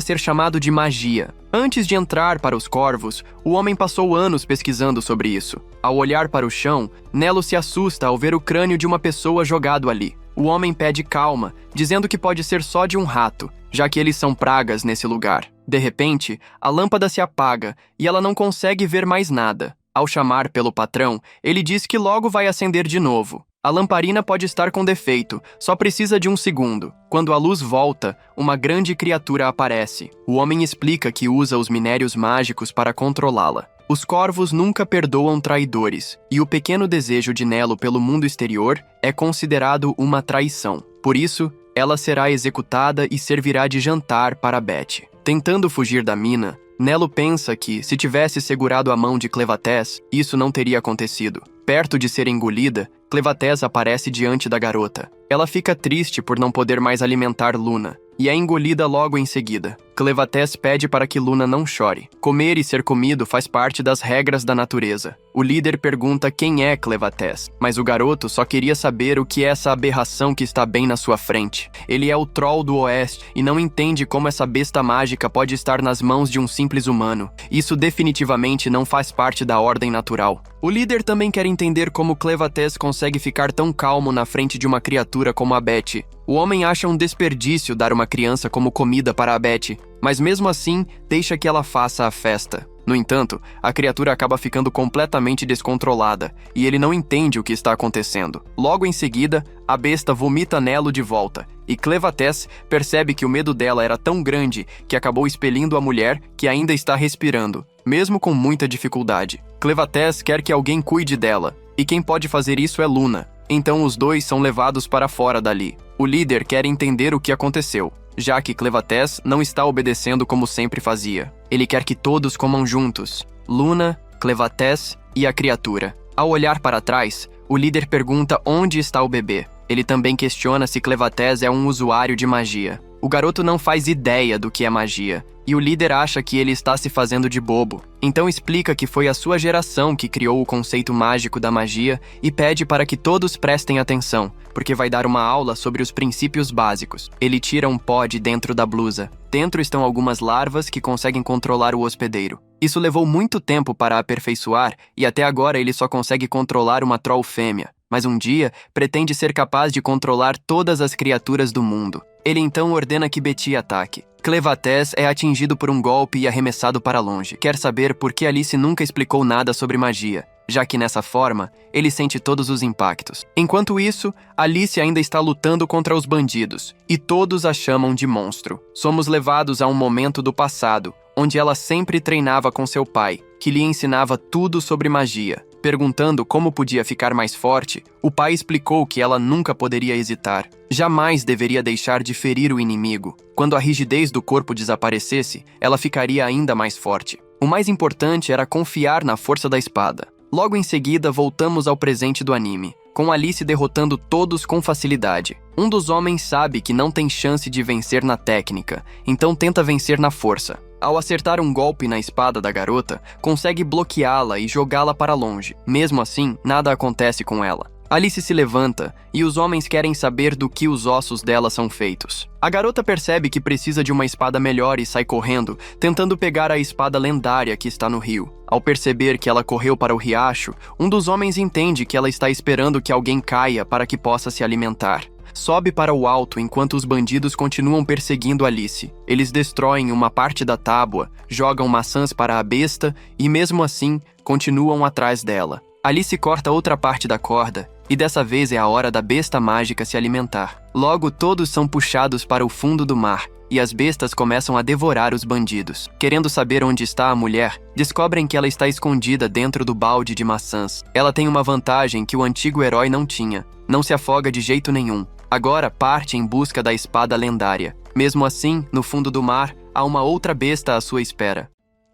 Speaker 2: ser chamado de magia. Antes de entrar para os corvos, o homem passou anos pesquisando sobre isso. Ao olhar para o chão, Nelo se assusta ao ver o crânio de uma pessoa jogado ali. O homem pede calma, dizendo que pode ser só de um rato, já que eles são pragas nesse lugar. De repente, a lâmpada se apaga e ela não consegue ver mais nada. Ao chamar pelo patrão, ele diz que logo vai acender de novo. A lamparina pode estar com defeito, só precisa de um segundo. Quando a luz volta, uma grande criatura aparece. O homem explica que usa os minérios mágicos para controlá-la. Os corvos nunca perdoam traidores, e o pequeno desejo de Nelo pelo mundo exterior é considerado uma traição. Por isso, ela será executada e servirá de jantar para Beth. Tentando fugir da mina, Nelo pensa que, se tivesse segurado a mão de Clevatès, isso não teria acontecido. Perto de ser engolida, Clevatès aparece diante da garota. Ela fica triste por não poder mais alimentar Luna, e é engolida logo em seguida. Clevatès pede para que Luna não chore. Comer e ser comido faz parte das regras da natureza. O líder pergunta quem é Clevatès, mas o garoto só queria saber o que é essa aberração que está bem na sua frente. Ele é o Troll do Oeste e não entende como essa besta mágica pode estar nas mãos de um simples humano. Isso definitivamente não faz parte da ordem natural. O líder também quer entender como Clevatès consegue ficar tão calmo na frente de uma criatura como a Beth. O homem acha um desperdício dar uma criança como comida para a Beth, mas mesmo assim deixa que ela faça a festa. No entanto, a criatura acaba ficando completamente descontrolada, e ele não entende o que está acontecendo. Logo em seguida, a besta vomita Nelo de volta, e Clevatès percebe que o medo dela era tão grande que acabou expelindo a mulher que ainda está respirando, mesmo com muita dificuldade. Clevatès quer que alguém cuide dela, e quem pode fazer isso é Luna. Então os dois são levados para fora dali. O líder quer entender o que aconteceu, já que Clevatès não está obedecendo como sempre fazia. Ele quer que todos comam juntos, Luna, Clevatès e a criatura. Ao olhar para trás, o líder pergunta onde está o bebê. Ele também questiona se Clevatès é um usuário de magia. O garoto não faz ideia do que é magia, e o líder acha que ele está se fazendo de bobo. Então explica que foi a sua geração que criou o conceito mágico da magia e pede para que todos prestem atenção, porque vai dar uma aula sobre os princípios básicos. Ele tira um pó de dentro da blusa. Dentro estão algumas larvas que conseguem controlar o hospedeiro. Isso levou muito tempo para aperfeiçoar e até agora ele só consegue controlar uma troll fêmea. Mas um dia pretende ser capaz de controlar todas as criaturas do mundo. Ele então ordena que Betty ataque. Clevatès é atingido por um golpe e arremessado para longe. Quer saber por que Alice nunca explicou nada sobre magia, já que nessa forma, ele sente todos os impactos. Enquanto isso, Alice ainda está lutando contra os bandidos, e todos a chamam de monstro. Somos levados a um momento do passado, onde ela sempre treinava com seu pai, que lhe ensinava tudo sobre magia. Perguntando como podia ficar mais forte, o pai explicou que ela nunca poderia hesitar. Jamais deveria deixar de ferir o inimigo. Quando a rigidez do corpo desaparecesse, ela ficaria ainda mais forte. O mais importante era confiar na força da espada. Logo em seguida, voltamos ao presente do anime, com Alice derrotando todos com facilidade. Um dos homens sabe que não tem chance de vencer na técnica, então tenta vencer na força. Ao acertar um golpe na espada da garota, consegue bloqueá-la e jogá-la para longe. Mesmo assim, nada acontece com ela. Alice se levanta e os homens querem saber do que os ossos dela são feitos. A garota percebe que precisa de uma espada melhor e sai correndo, tentando pegar a espada lendária que está no rio. Ao perceber que ela correu para o riacho, um dos homens entende que ela está esperando que alguém caia para que possa se alimentar. Sobe para o alto enquanto os bandidos continuam perseguindo Alice. Eles destroem uma parte da tábua, jogam maçãs para a besta e, mesmo assim, continuam atrás dela. Alice corta outra parte da corda e dessa vez é a hora da besta mágica se alimentar. Logo, todos são puxados para o fundo do mar e as bestas começam a devorar os bandidos. Querendo saber onde está a mulher, descobrem que ela está escondida dentro do balde de maçãs. Ela tem uma vantagem que o antigo herói não tinha. Não se afoga de jeito nenhum. Agora parte em busca da espada lendária. Mesmo assim, no fundo do mar, há uma outra besta à sua espera.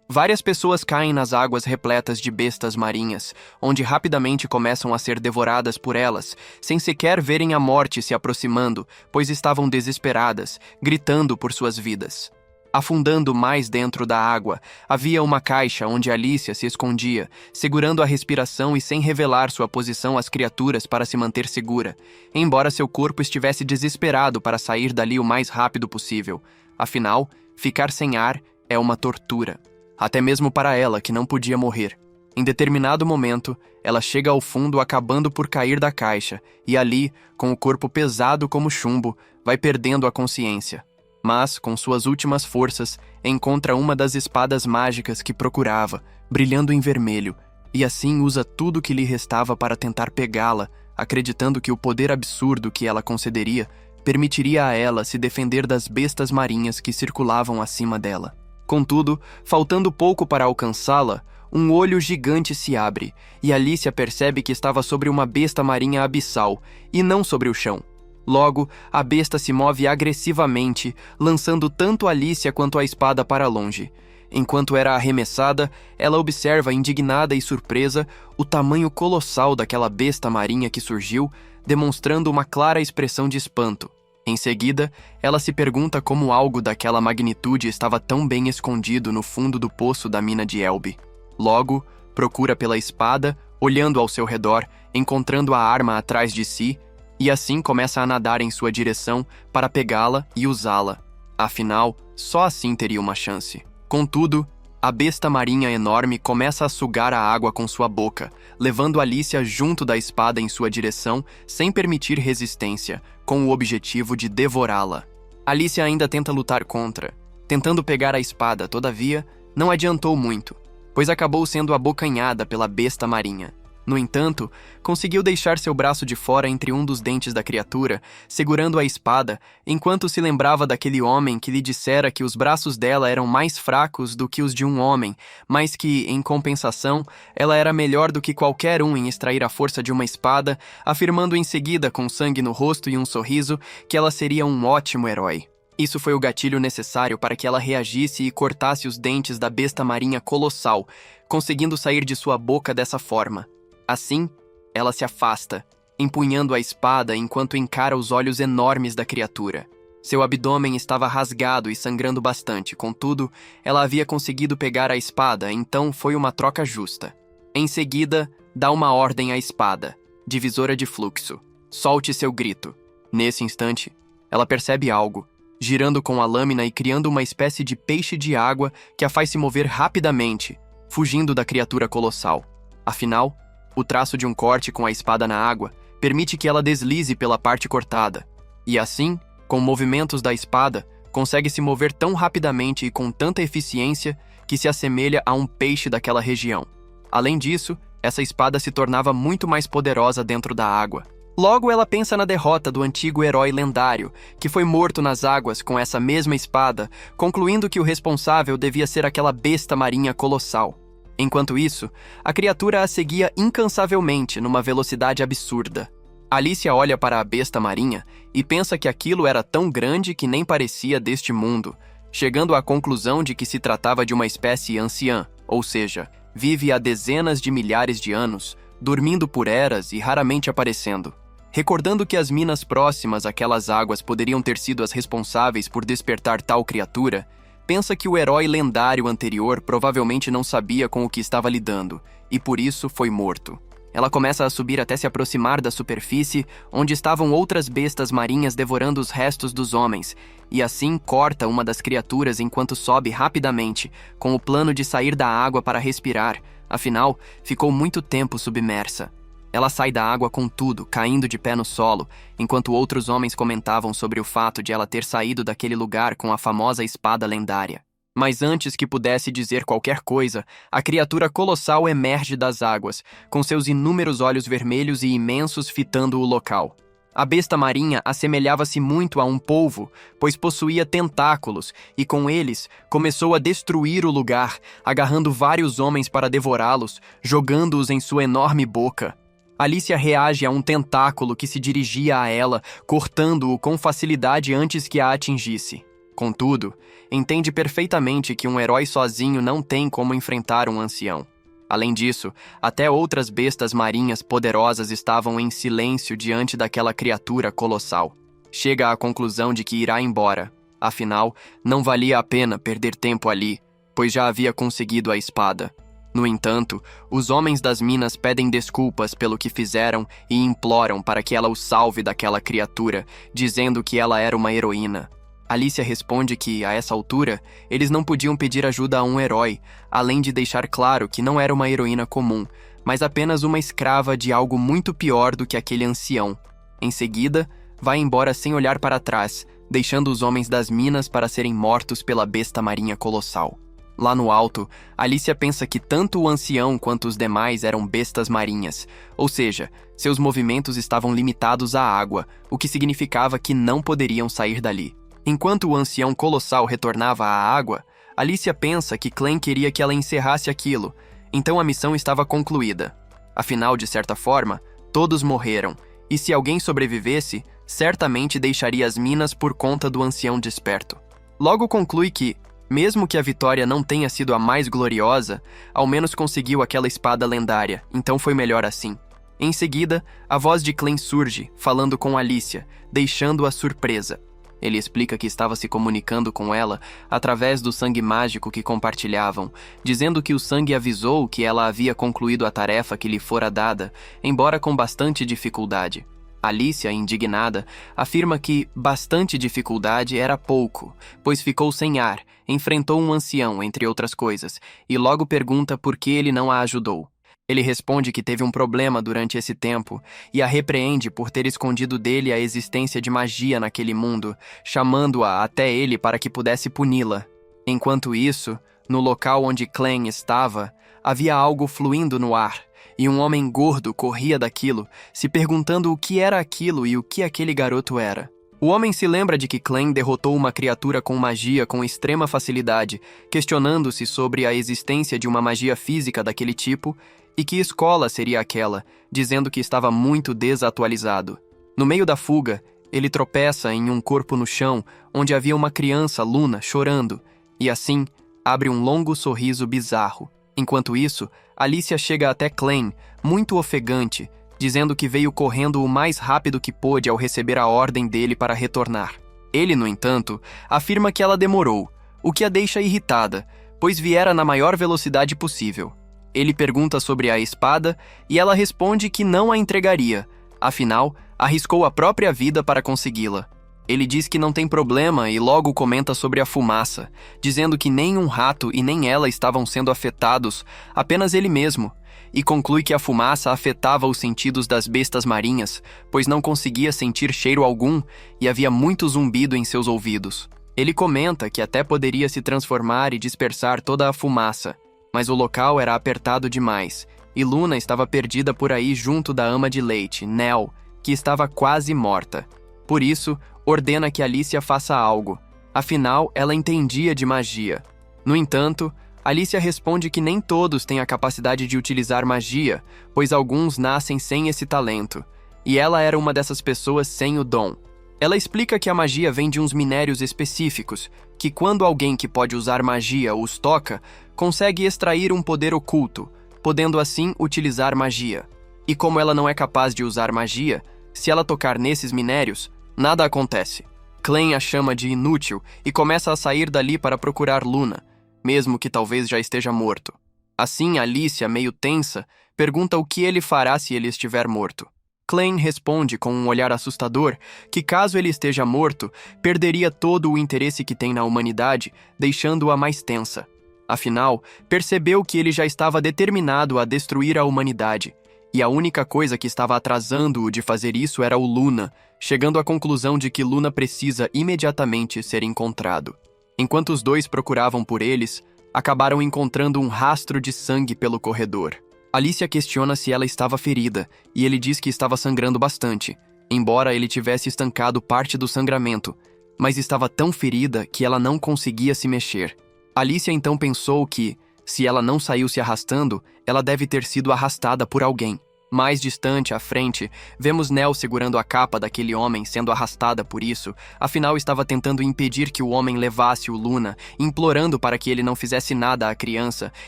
Speaker 2: Várias pessoas caem nas águas repletas de bestas marinhas, onde rapidamente começam a ser devoradas por elas, sem sequer verem a morte se aproximando, pois estavam desesperadas, gritando por suas vidas. Afundando mais dentro da água, havia uma caixa onde Alicia se escondia, segurando a respiração e sem revelar sua posição às criaturas para se manter segura, embora seu corpo estivesse desesperado para sair dali o mais rápido possível. Afinal, ficar sem ar é uma tortura. Até mesmo para ela, que não podia morrer. Em determinado momento, ela chega ao fundo acabando por cair da caixa, e ali, com o corpo pesado como chumbo, vai perdendo a consciência. Mas, com suas últimas forças, encontra uma das espadas mágicas que procurava, brilhando em vermelho, e assim usa tudo que lhe restava para tentar pegá-la, acreditando que o poder absurdo que ela concederia permitiria a ela se defender das bestas marinhas que circulavam acima dela. Contudo, faltando pouco para alcançá-la, um olho gigante se abre, e Alicia percebe que estava sobre uma besta marinha abissal, e não sobre o chão. Logo, a besta se move agressivamente, lançando tanto Alicia quanto a espada para longe. Enquanto era arremessada, ela observa, indignada e surpresa, o tamanho colossal daquela besta marinha que surgiu, demonstrando uma clara expressão de espanto. Em seguida, ela se pergunta como algo daquela magnitude estava tão bem escondido no fundo do poço da mina de Elbe. Logo, procura pela espada, olhando ao seu redor, encontrando a arma atrás de si, e assim começa a nadar em sua direção para pegá-la e usá-la. Afinal, só assim teria uma chance. Contudo, a besta marinha enorme começa a sugar a água com sua boca, levando Alicia junto da espada em sua direção, sem permitir resistência, com o objetivo de devorá-la. Alicia ainda tenta lutar contra. Tentando pegar a espada, todavia, não adiantou muito, pois acabou sendo abocanhada pela besta marinha. No entanto, conseguiu deixar seu braço de fora entre um dos dentes da criatura, segurando a espada, enquanto se lembrava daquele homem que lhe dissera que os braços dela eram mais fracos do que os de um homem, mas que, em compensação, ela era melhor do que qualquer um em extrair a força de uma espada, afirmando em seguida, com sangue no rosto e um sorriso, que ela seria um ótimo herói. Isso foi o gatilho necessário para que ela reagisse e cortasse os dentes da besta marinha colossal, conseguindo sair de sua boca dessa forma. Assim, ela se afasta, empunhando a espada enquanto encara os olhos enormes da criatura. Seu abdômen estava rasgado e sangrando bastante, contudo, ela havia conseguido pegar a espada, então foi uma troca justa. Em seguida, dá uma ordem à espada, divisora de fluxo. Solte seu grito. Nesse instante, ela percebe algo, girando com a lâmina e criando uma espécie de peixe de água que a faz se mover rapidamente, fugindo da criatura colossal. Afinal, o traço de um corte com a espada na água permite que ela deslize pela parte cortada, e assim, com movimentos da espada, consegue se mover tão rapidamente e com tanta eficiência que se assemelha a um peixe daquela região. Além disso, essa espada se tornava muito mais poderosa dentro da água. Logo, ela pensa na derrota do antigo herói lendário, que foi morto nas águas com essa mesma espada, concluindo que o responsável devia ser aquela besta marinha colossal. Enquanto isso, a criatura a seguia incansavelmente numa velocidade absurda. Alicia olha para a besta marinha e pensa que aquilo era tão grande que nem parecia deste mundo, chegando à conclusão de que se tratava de uma espécie anciã, ou seja, vive há dezenas de milhares de anos, dormindo por eras e raramente aparecendo. Recordando que as minas próximas àquelas águas poderiam ter sido as responsáveis por despertar tal criatura, pensa que o herói lendário anterior provavelmente não sabia com o que estava lidando, e por isso foi morto. Ela começa a subir até se aproximar da superfície, onde estavam outras bestas marinhas devorando os restos dos homens, e assim corta uma das criaturas enquanto sobe rapidamente, com o plano de sair da água para respirar, afinal, ficou muito tempo submersa. Ela sai da água com tudo, caindo de pé no solo, enquanto outros homens comentavam sobre o fato de ela ter saído daquele lugar com a famosa espada lendária. Mas antes que pudesse dizer qualquer coisa, a criatura colossal emerge das águas, com seus inúmeros olhos vermelhos e imensos fitando o local. A besta marinha assemelhava-se muito a um polvo, pois possuía tentáculos, e com eles começou a destruir o lugar, agarrando vários homens para devorá-los, jogando-os em sua enorme boca. Alicia reage a um tentáculo que se dirigia a ela, cortando-o com facilidade antes que a atingisse. Contudo, entende perfeitamente que um herói sozinho não tem como enfrentar um ancião. Além disso, até outras bestas marinhas poderosas estavam em silêncio diante daquela criatura colossal. Chega à conclusão de que irá embora. Afinal, não valia a pena perder tempo ali, pois já havia conseguido a espada. No entanto, os homens das minas pedem desculpas pelo que fizeram e imploram para que ela os salve daquela criatura, dizendo que ela era uma heroína. Alicia responde que, a essa altura, eles não podiam pedir ajuda a um herói, além de deixar claro que não era uma heroína comum, mas apenas uma escrava de algo muito pior do que aquele ancião. Em seguida, vai embora sem olhar para trás, deixando os homens das minas para serem mortos pela besta marinha colossal. Lá no alto, Alicia pensa que tanto o ancião quanto os demais eram bestas marinhas, ou seja, seus movimentos estavam limitados à água, o que significava que não poderiam sair dali. Enquanto o ancião colossal retornava à água, Alicia pensa que Clank queria que ela encerrasse aquilo, então a missão estava concluída. Afinal, de certa forma, todos morreram, e se alguém sobrevivesse, certamente deixaria as minas por conta do ancião desperto. Logo conclui que, mesmo que a vitória não tenha sido a mais gloriosa, ao menos conseguiu aquela espada lendária, então foi melhor assim. Em seguida, a voz de Clank surge, falando com Alicia, deixando-a surpresa. Ele explica que estava se comunicando com ela através do sangue mágico que compartilhavam, dizendo que o sangue avisou que ela havia concluído a tarefa que lhe fora dada, embora com bastante dificuldade. Alicia, indignada, afirma que bastante dificuldade era pouco, pois ficou sem ar, enfrentou um ancião, entre outras coisas, e logo pergunta por que ele não a ajudou. Ele responde que teve um problema durante esse tempo e a repreende por ter escondido dele a existência de magia naquele mundo, chamando-a até ele para que pudesse puni-la. Enquanto isso, no local onde Clank estava, havia algo fluindo no ar, e um homem gordo corria daquilo, se perguntando o que era aquilo e o que aquele garoto era. O homem se lembra de que Clank derrotou uma criatura com magia com extrema facilidade, questionando-se sobre a existência de uma magia física daquele tipo, e que escola seria aquela, dizendo que estava muito desatualizado. No meio da fuga, ele tropeça em um corpo no chão, onde havia uma criança, Luna, chorando, e assim, abre um longo sorriso bizarro. Enquanto isso, Alicia chega até Clank, muito ofegante, dizendo que veio correndo o mais rápido que pôde ao receber a ordem dele para retornar. Ele, no entanto, afirma que ela demorou, o que a deixa irritada, pois viera na maior velocidade possível. Ele pergunta sobre a espada e ela responde que não a entregaria, afinal, arriscou a própria vida para consegui-la. Ele diz que não tem problema e logo comenta sobre a fumaça, dizendo que nem um rato e nem ela estavam sendo afetados, apenas ele mesmo, e conclui que a fumaça afetava os sentidos das bestas marinhas, pois não conseguia sentir cheiro algum e havia muito zumbido em seus ouvidos. Ele comenta que até poderia se transformar e dispersar toda a fumaça, mas o local era apertado demais, e Luna estava perdida por aí junto da ama de leite, Nell, que estava quase morta. Por isso, ordena que Alicia faça algo. Afinal, ela entendia de magia. No entanto, Alicia responde que nem todos têm a capacidade de utilizar magia, pois alguns nascem sem esse talento, e ela era uma dessas pessoas sem o dom. Ela explica que a magia vem de uns minérios específicos, que quando alguém que pode usar magia os toca, consegue extrair um poder oculto, podendo assim utilizar magia. E como ela não é capaz de usar magia, se ela tocar nesses minérios, nada acontece. Clem a chama de inútil e começa a sair dali para procurar Luna, mesmo que talvez já esteja morto. Assim, Alicia, meio tensa, pergunta o que ele fará se ele estiver morto. Clem responde com um olhar assustador que caso ele esteja morto, perderia todo o interesse que tem na humanidade, deixando-a mais tensa. Afinal, percebeu que ele já estava determinado a destruir a humanidade, e a única coisa que estava atrasando-o de fazer isso era o Luna, chegando à conclusão de que Luna precisa imediatamente ser encontrado. Enquanto os dois procuravam por eles, acabaram encontrando um rastro de sangue pelo corredor. Alicia questiona se ela estava ferida, e ele diz que estava sangrando bastante, embora ele tivesse estancado parte do sangramento, mas estava tão ferida que ela não conseguia se mexer. Alicia então pensou que, se ela não saiu se arrastando, ela deve ter sido arrastada por alguém. Mais distante, à frente, vemos Nell segurando a capa daquele homem sendo arrastada por isso, afinal estava tentando impedir que o homem levasse o Luna, implorando para que ele não fizesse nada à criança,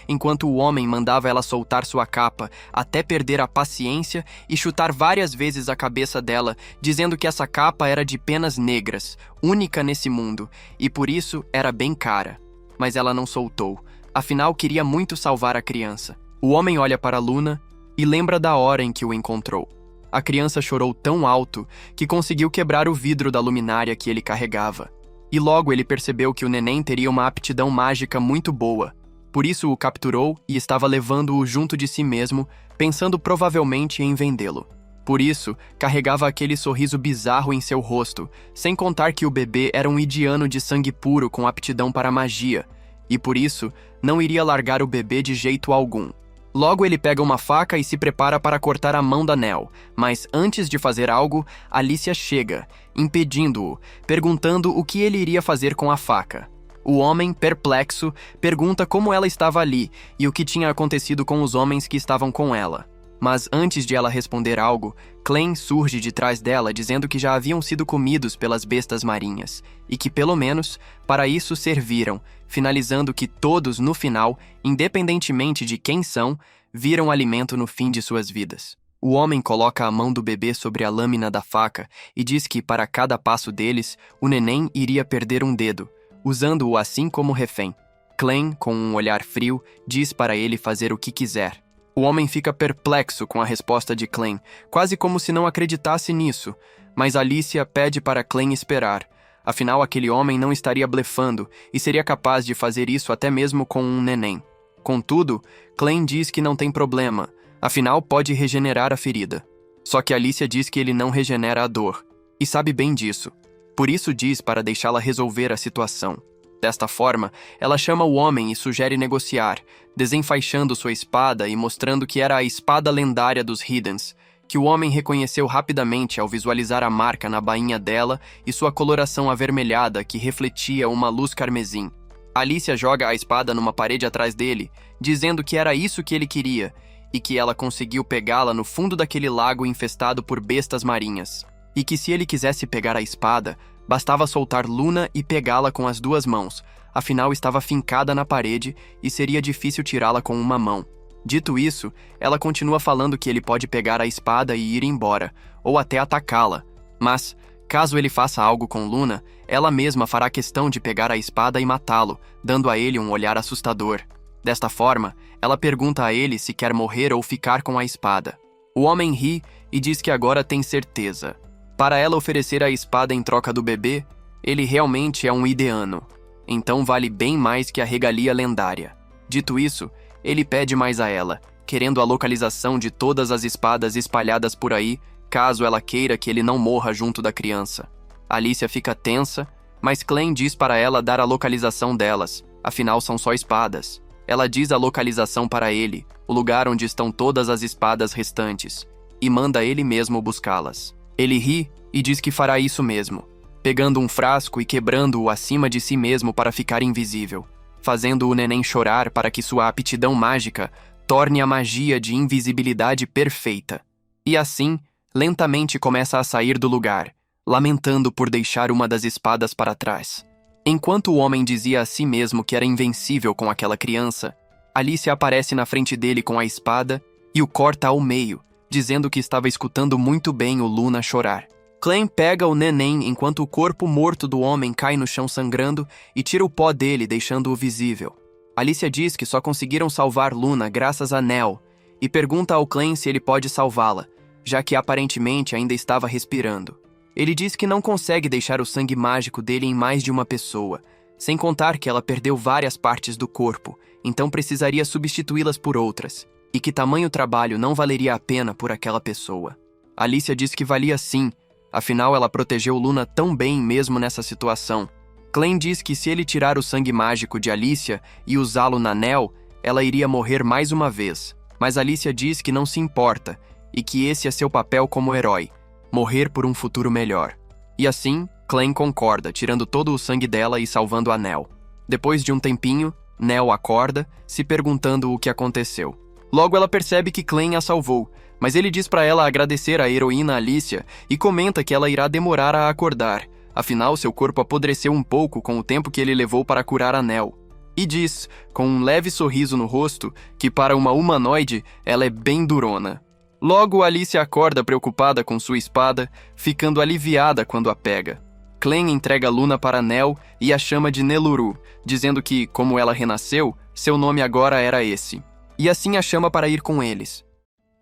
Speaker 2: enquanto o homem mandava ela soltar sua capa, até perder a paciência e chutar várias vezes a cabeça dela, dizendo que essa capa era de penas negras, única nesse mundo, e por isso era bem cara. Mas ela não soltou, afinal queria muito salvar a criança. O homem olha para Luna e lembra da hora em que o encontrou. A criança chorou tão alto que conseguiu quebrar o vidro da luminária que ele carregava. E logo ele percebeu que o neném teria uma aptidão mágica muito boa. Por isso o capturou e estava levando-o junto de si mesmo, pensando provavelmente em vendê-lo. Por isso, carregava aquele sorriso bizarro em seu rosto, sem contar que o bebê era um indiano de sangue puro com aptidão para magia, e por isso não iria largar o bebê de jeito algum. Logo ele pega uma faca e se prepara para cortar a mão da Nell, mas antes de fazer algo, Alicia chega, impedindo-o, perguntando o que ele iria fazer com a faca. O homem, perplexo, pergunta como ela estava ali e o que tinha acontecido com os homens que estavam com ela. Mas antes de ela responder algo, Clem surge de trás dela dizendo que já haviam sido comidos pelas bestas marinhas, e que pelo menos, para isso serviram, finalizando que todos, no final, independentemente de quem são, viram alimento no fim de suas vidas. O homem coloca a mão do bebê sobre a lâmina da faca e diz que, para cada passo deles, o neném iria perder um dedo, usando-o assim como refém. Clem, com um olhar frio, diz para ele fazer o que quiser. O homem fica perplexo com a resposta de Clem, quase como se não acreditasse nisso, mas Alicia pede para Clem esperar. Afinal, aquele homem não estaria blefando e seria capaz de fazer isso até mesmo com um neném. Contudo, Clem diz que não tem problema, afinal pode regenerar a ferida. Só que Alicia diz que ele não regenera a dor, e sabe bem disso. Por isso diz para deixá-la resolver a situação. Desta forma, ela chama o homem e sugere negociar, desenfaixando sua espada e mostrando que era a espada lendária dos Hiddens, que o homem reconheceu rapidamente ao visualizar a marca na bainha dela e sua coloração avermelhada que refletia uma luz carmesim. Alicia joga a espada numa parede atrás dele, dizendo que era isso que ele queria, e que ela conseguiu pegá-la no fundo daquele lago infestado por bestas marinhas, e que se ele quisesse pegar a espada, bastava soltar Luna e pegá-la com as duas mãos, afinal estava fincada na parede e seria difícil tirá-la com uma mão. Dito isso, ela continua falando que ele pode pegar a espada e ir embora, ou até atacá-la. Mas, caso ele faça algo com Luna, ela mesma fará questão de pegar a espada e matá-lo, dando a ele um olhar assustador. Desta forma, ela pergunta a ele se quer morrer ou ficar com a espada. O homem ri e diz que agora tem certeza. Para ela oferecer a espada em troca do bebê, ele realmente é um ideano. Então vale bem mais que a regalia lendária. Dito isso, ele pede mais a ela, querendo a localização de todas as espadas espalhadas por aí, caso ela queira que ele não morra junto da criança. Alicia fica tensa, mas Clem diz para ela dar a localização delas, afinal são só espadas. Ela diz a localização para ele, o lugar onde estão todas as espadas restantes, e manda ele mesmo buscá-las. Ele ri e diz que fará isso mesmo, pegando um frasco e quebrando-o acima de si mesmo para ficar invisível. fazendo o neném chorar para que sua aptidão mágica torne a magia de invisibilidade perfeita. E assim, lentamente começa a sair do lugar, lamentando por deixar uma das espadas para trás. Enquanto o homem dizia a si mesmo que era invencível com aquela criança, Alice aparece na frente dele com a espada e o corta ao meio, dizendo que estava escutando muito bem o Luna chorar. Clem pega o neném enquanto o corpo morto do homem cai no chão sangrando e tira o pó dele, deixando-o visível. Alicia diz que só conseguiram salvar Luna graças a Nell e pergunta ao Clem se ele pode salvá-la, já que aparentemente ainda estava respirando. Ele diz que não consegue deixar o sangue mágico dele em mais de uma pessoa, sem contar que ela perdeu várias partes do corpo, então precisaria substituí-las por outras, e que tamanho trabalho não valeria a pena por aquela pessoa. Alicia diz que valia sim, afinal ela protegeu Luna tão bem mesmo nessa situação. Clem diz que se ele tirar o sangue mágico de Alicia e usá-lo na Nell, ela iria morrer mais uma vez, mas Alicia diz que não se importa, e que esse é seu papel como herói, morrer por um futuro melhor. E assim, Clem concorda, tirando todo o sangue dela e salvando a Nell. Depois de um tempinho, Nell acorda, se perguntando o que aconteceu. Logo ela percebe que Clem a salvou, mas ele diz para ela agradecer à heroína Alicia e comenta que ela irá demorar a acordar, afinal seu corpo apodreceu um pouco com o tempo que ele levou para curar a Nell. E diz, com um leve sorriso no rosto, que para uma humanoide ela é bem durona. Logo Alicia acorda preocupada com sua espada, ficando aliviada quando a pega. Clem entrega Luna para Nell e a chama de Neluru, dizendo que, como ela renasceu, seu nome agora era esse. E assim a chama para ir com eles.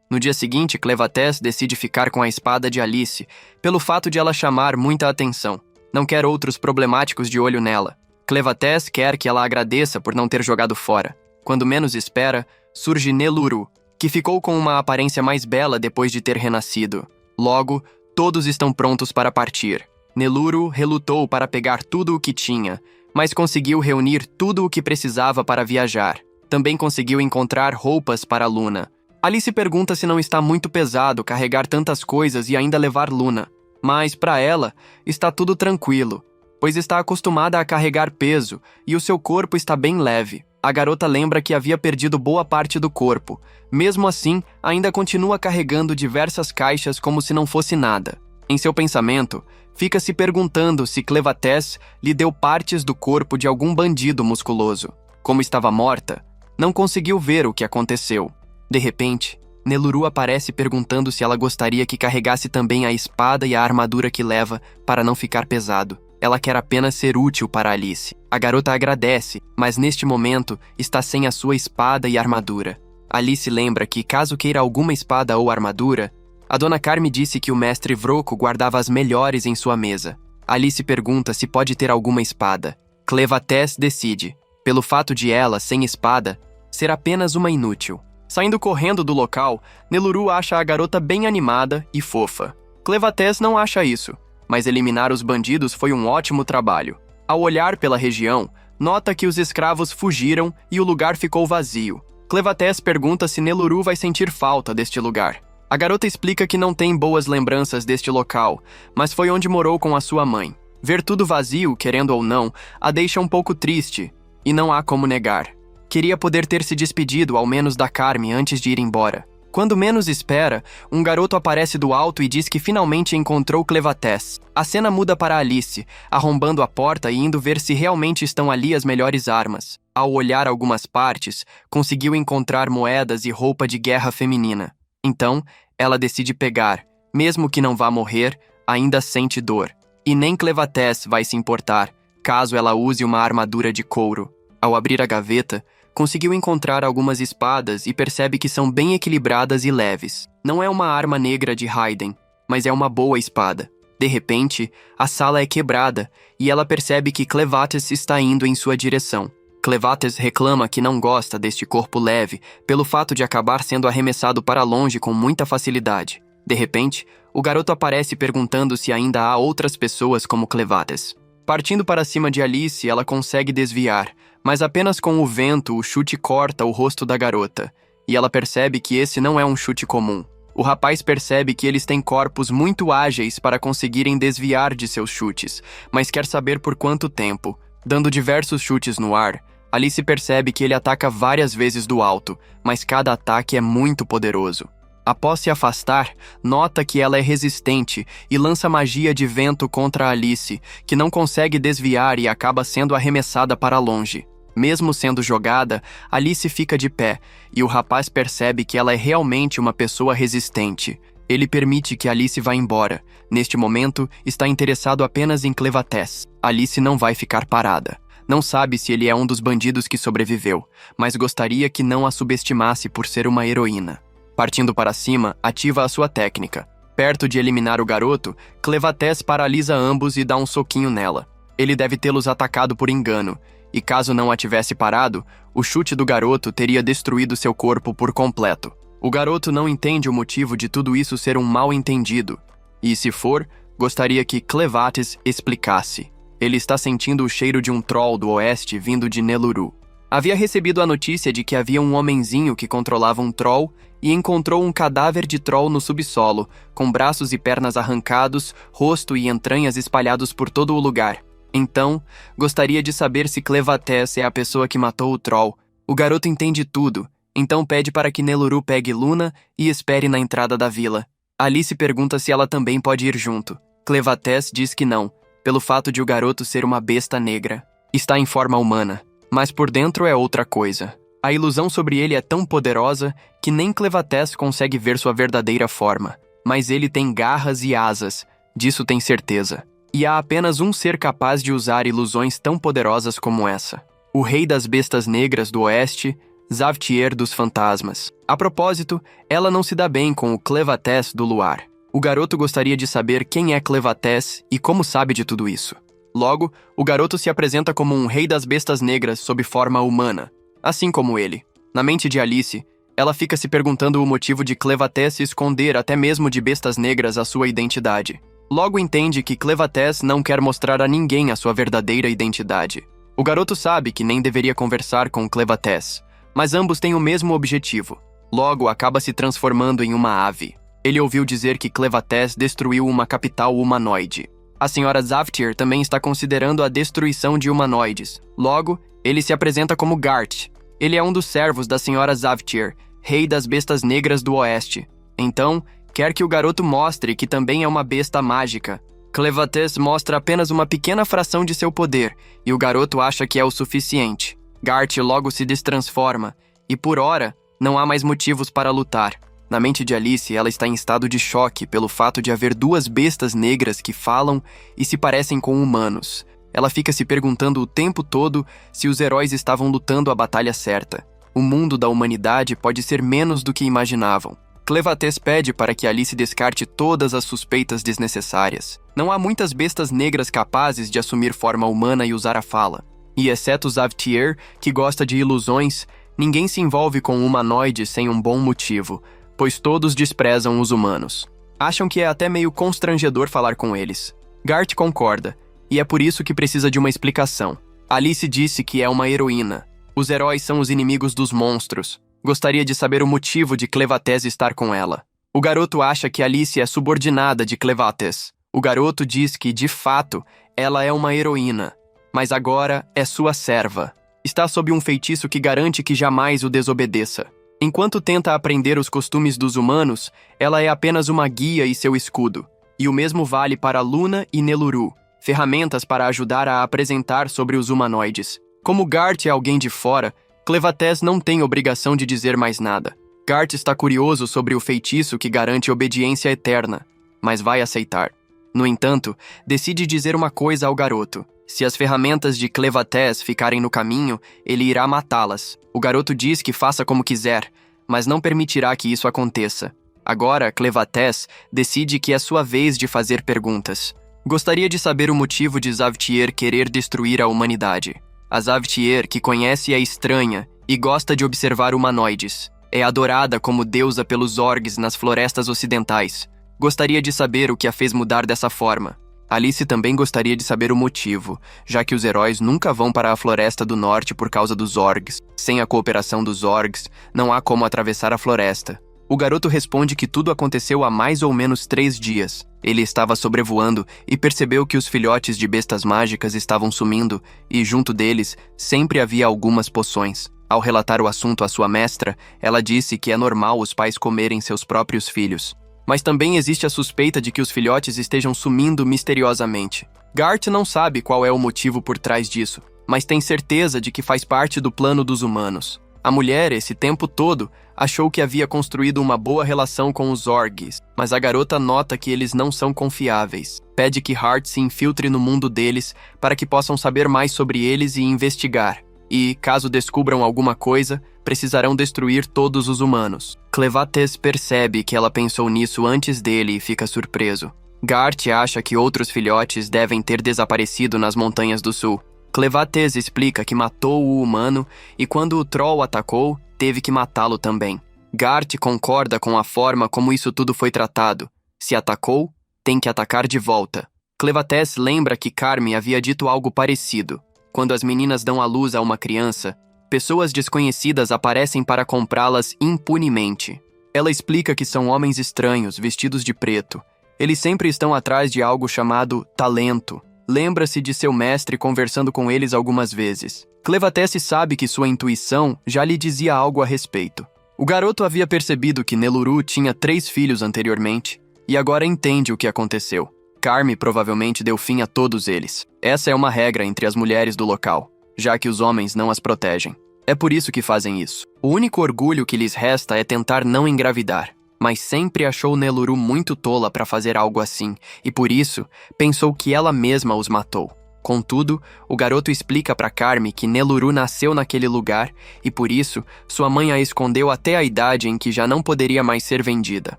Speaker 2: No dia seguinte, Clevatès decide ficar com a espada de Alice, pelo fato de ela chamar muita atenção. Não quer outros problemáticos de olho nela. Clevatès quer que ela agradeça por não ter jogado fora. Quando menos espera, surge Neluru, que ficou com uma aparência mais bela depois de ter renascido. Logo, todos estão prontos para partir. Neluru relutou para pegar tudo o que tinha, mas conseguiu reunir tudo o que precisava para viajar. Também conseguiu encontrar roupas para Luna. Alice pergunta se não está muito pesado carregar tantas coisas e ainda levar Luna. Mas, para ela, está tudo tranquilo, pois está acostumada a carregar peso e o seu corpo está bem leve. A garota lembra que havia perdido boa parte do corpo. Mesmo assim, ainda continua carregando diversas caixas como se não fosse nada. Em seu pensamento, fica se perguntando se Clevatès lhe deu partes do corpo de algum bandido musculoso. Como estava morta, não conseguiu ver o que aconteceu. De repente, Neluru aparece perguntando se ela gostaria que carregasse também a espada e a armadura que leva para não ficar pesado. Ela quer apenas ser útil para Alice. A garota agradece, mas neste momento está sem a sua espada e armadura. Alice lembra que, caso queira alguma espada ou armadura, a Dona Carme disse que o mestre Vroco guardava as melhores em sua mesa. Alice pergunta se pode ter alguma espada. Clevatès decide, pelo fato de ela, sem espada, ser apenas uma inútil. Saindo correndo do local, Neluru acha a garota bem animada e fofa. Clevatès não acha isso, mas eliminar os bandidos foi um ótimo trabalho. Ao olhar pela região, nota que os escravos fugiram e o lugar ficou vazio. Clevatès pergunta se Neluru vai sentir falta deste lugar. A garota explica que não tem boas lembranças deste local, mas foi onde morou com a sua mãe. Ver tudo vazio, querendo ou não, a deixa um pouco triste, e não há como negar. Queria poder ter se despedido ao menos da Carme antes de ir embora. Quando menos espera, um garoto aparece do alto e diz que finalmente encontrou Clevatès. A cena muda para Alice, arrombando a porta e indo ver se realmente estão ali as melhores armas. Ao olhar algumas partes, conseguiu encontrar moedas e roupa de guerra feminina. Então, ela decide pegar. Mesmo que não vá morrer, ainda sente dor. E nem Clevatès vai se importar, caso ela use uma armadura de couro. Ao abrir a gaveta, conseguiu encontrar algumas espadas e percebe que são bem equilibradas e leves. Não é uma arma negra de Raiden, mas é uma boa espada. De repente, a sala é quebrada e ela percebe que Clevatès está indo em sua direção. Clevatès reclama que não gosta deste corpo leve pelo fato de acabar sendo arremessado para longe com muita facilidade. De repente, o garoto aparece perguntando se ainda há outras pessoas como Clevatès. Partindo para cima de Alice, ela consegue desviar, mas apenas com o vento o chute corta o rosto da garota, e ela percebe que esse não é um chute comum. O rapaz percebe que eles têm corpos muito ágeis para conseguirem desviar de seus chutes, mas quer saber por quanto tempo. Dando diversos chutes no ar, Alice percebe que ele ataca várias vezes do alto, mas cada ataque é muito poderoso. Após se afastar, nota que ela é resistente e lança magia de vento contra Alice, que não consegue desviar e acaba sendo arremessada para longe. Mesmo sendo jogada, Alice fica de pé, e o rapaz percebe que ela é realmente uma pessoa resistente. Ele permite que Alice vá embora. Neste momento, está interessado apenas em Clevatès. Alice não vai ficar parada. Não sabe se ele é um dos bandidos que sobreviveu, mas gostaria que não a subestimasse por ser uma heroína. Partindo para cima, ativa a sua técnica. Perto de eliminar o garoto, Clevatès paralisa ambos e dá um soquinho nela. Ele deve tê-los atacado por engano, e caso não a tivesse parado, o chute do garoto teria destruído seu corpo por completo. O garoto não entende o motivo de tudo isso ser um mal-entendido, e se for, gostaria que Clevatès explicasse. Ele está sentindo o cheiro de um troll do oeste vindo de Neluru. Havia recebido a notícia de que havia um homenzinho que controlava um troll e encontrou um cadáver de troll no subsolo, com braços e pernas arrancados, rosto e entranhas espalhados por todo o lugar. Então, gostaria de saber se Clevatès é a pessoa que matou o troll. O garoto entende tudo, então pede para que Neluru pegue Luna e espere na entrada da vila. Alice pergunta se ela também pode ir junto. Clevatès diz que não, pelo fato de o garoto ser uma besta negra. Está em forma humana, mas por dentro é outra coisa. A ilusão sobre ele é tão poderosa que nem Clevatès consegue ver sua verdadeira forma. Mas ele tem garras e asas, disso tem certeza. E há apenas um ser capaz de usar ilusões tão poderosas como essa. O rei das bestas negras do oeste, Zavtier dos fantasmas. A propósito, ela não se dá bem com o Clevatès do luar. O garoto gostaria de saber quem é Clevatès e como sabe de tudo isso. Logo, o garoto se apresenta como um rei das bestas negras sob forma humana, assim como ele. Na mente de Alice, ela fica se perguntando o motivo de Clevatès se esconder até mesmo de bestas negras a sua identidade. Logo entende que Clevatès não quer mostrar a ninguém a sua verdadeira identidade. O garoto sabe que nem deveria conversar com Clevatès, mas ambos têm o mesmo objetivo. Logo, acaba se transformando em uma ave. Ele ouviu dizer que Clevatès destruiu uma capital humanoide. A senhora Zavtier também está considerando a destruição de humanoides. Logo, ele se apresenta como Gart. Ele é um dos servos da senhora Zavtier, rei das bestas negras do oeste. Então, quer que o garoto mostre que também é uma besta mágica. Clevatès mostra apenas uma pequena fração de seu poder, e o garoto acha que é o suficiente. Gart logo se destransforma, e por ora, não há mais motivos para lutar. Na mente de Alice, ela está em estado de choque pelo fato de haver duas bestas negras que falam e se parecem com humanos. Ela fica se perguntando o tempo todo se os heróis estavam lutando a batalha certa. O mundo da humanidade pode ser menos do que imaginavam. Clevatès pede para que Alice descarte todas as suspeitas desnecessárias. Não há muitas bestas negras capazes de assumir forma humana e usar a fala. E exceto Zavtier, que gosta de ilusões, ninguém se envolve com humanoides sem um bom motivo, pois todos desprezam os humanos. Acham que é até meio constrangedor falar com eles. Gart concorda, e é por isso que precisa de uma explicação. Alice disse que é uma heroína. Os heróis são os inimigos dos monstros. Gostaria de saber o motivo de Clevatès estar com ela. O garoto acha que Alice é subordinada de Clevatès. O garoto diz que, de fato, ela é uma heroína, mas agora é sua serva. Está sob um feitiço que garante que jamais o desobedeça. Enquanto tenta aprender os costumes dos humanos, ela é apenas uma guia e seu escudo. E o mesmo vale para Luna e Neluru, ferramentas para ajudar a apresentar sobre os humanoides. Como Gart é alguém de fora, Clevatès não tem obrigação de dizer mais nada. Gart está curioso sobre o feitiço que garante obediência eterna, mas vai aceitar. No entanto, decide dizer uma coisa ao garoto. Se as ferramentas de Clevatès ficarem no caminho, ele irá matá-las. O garoto diz que faça como quiser, mas não permitirá que isso aconteça. Agora, Clevatès decide que é sua vez de fazer perguntas. Gostaria de saber o motivo de Zavtier querer destruir a humanidade. A Zavtier, que conhece, é estranha e gosta de observar humanoides. É adorada como deusa pelos orcs nas florestas ocidentais. Gostaria de saber o que a fez mudar dessa forma. Alice também gostaria de saber o motivo, já que os heróis nunca vão para a Floresta do Norte por causa dos orcs. Sem a cooperação dos orcs, não há como atravessar a floresta. O garoto responde que tudo aconteceu há mais ou menos 3 dias. Ele estava sobrevoando e percebeu que os filhotes de bestas mágicas estavam sumindo e, junto deles, sempre havia algumas poções. Ao relatar o assunto à sua mestra, ela disse que é normal os pais comerem seus próprios filhos. Mas também existe a suspeita de que os filhotes estejam sumindo misteriosamente. Garth não sabe qual é o motivo por trás disso, mas tem certeza de que faz parte do plano dos humanos. A mulher, esse tempo todo, achou que havia construído uma boa relação com os Zorgs, mas a garota nota que eles não são confiáveis. Pede que Hart se infiltre no mundo deles para que possam saber mais sobre eles e investigar. E, caso descubram alguma coisa, precisarão destruir todos os humanos. Clevates percebe que ela pensou nisso antes dele e fica surpreso. Garth acha que outros filhotes devem ter desaparecido nas montanhas do sul. Clevates explica que matou o humano e quando o Troll atacou, teve que matá-lo também. Garth concorda com a forma como isso tudo foi tratado. Se atacou, tem que atacar de volta. Clevates lembra que Carme havia dito algo parecido. Quando as meninas dão à luz a uma criança, pessoas desconhecidas aparecem para comprá-las impunemente. Ela explica que são homens estranhos, vestidos de preto. Eles sempre estão atrás de algo chamado talento. Lembra-se de seu mestre conversando com eles algumas vezes. Clevates sabe que sua intuição já lhe dizia algo a respeito. O garoto havia percebido que Neluru tinha 3 filhos anteriormente, e agora entende o que aconteceu. Carme provavelmente deu fim a todos eles. Essa é uma regra entre as mulheres do local, já que os homens não as protegem. É por isso que fazem isso. O único orgulho que lhes resta é tentar não engravidar. Mas sempre achou Neluru muito tola para fazer algo assim, e por isso, pensou que ela mesma os matou. Contudo, o garoto explica para Carme que Neluru nasceu naquele lugar, e por isso, sua mãe a escondeu até a idade em que já não poderia mais ser vendida.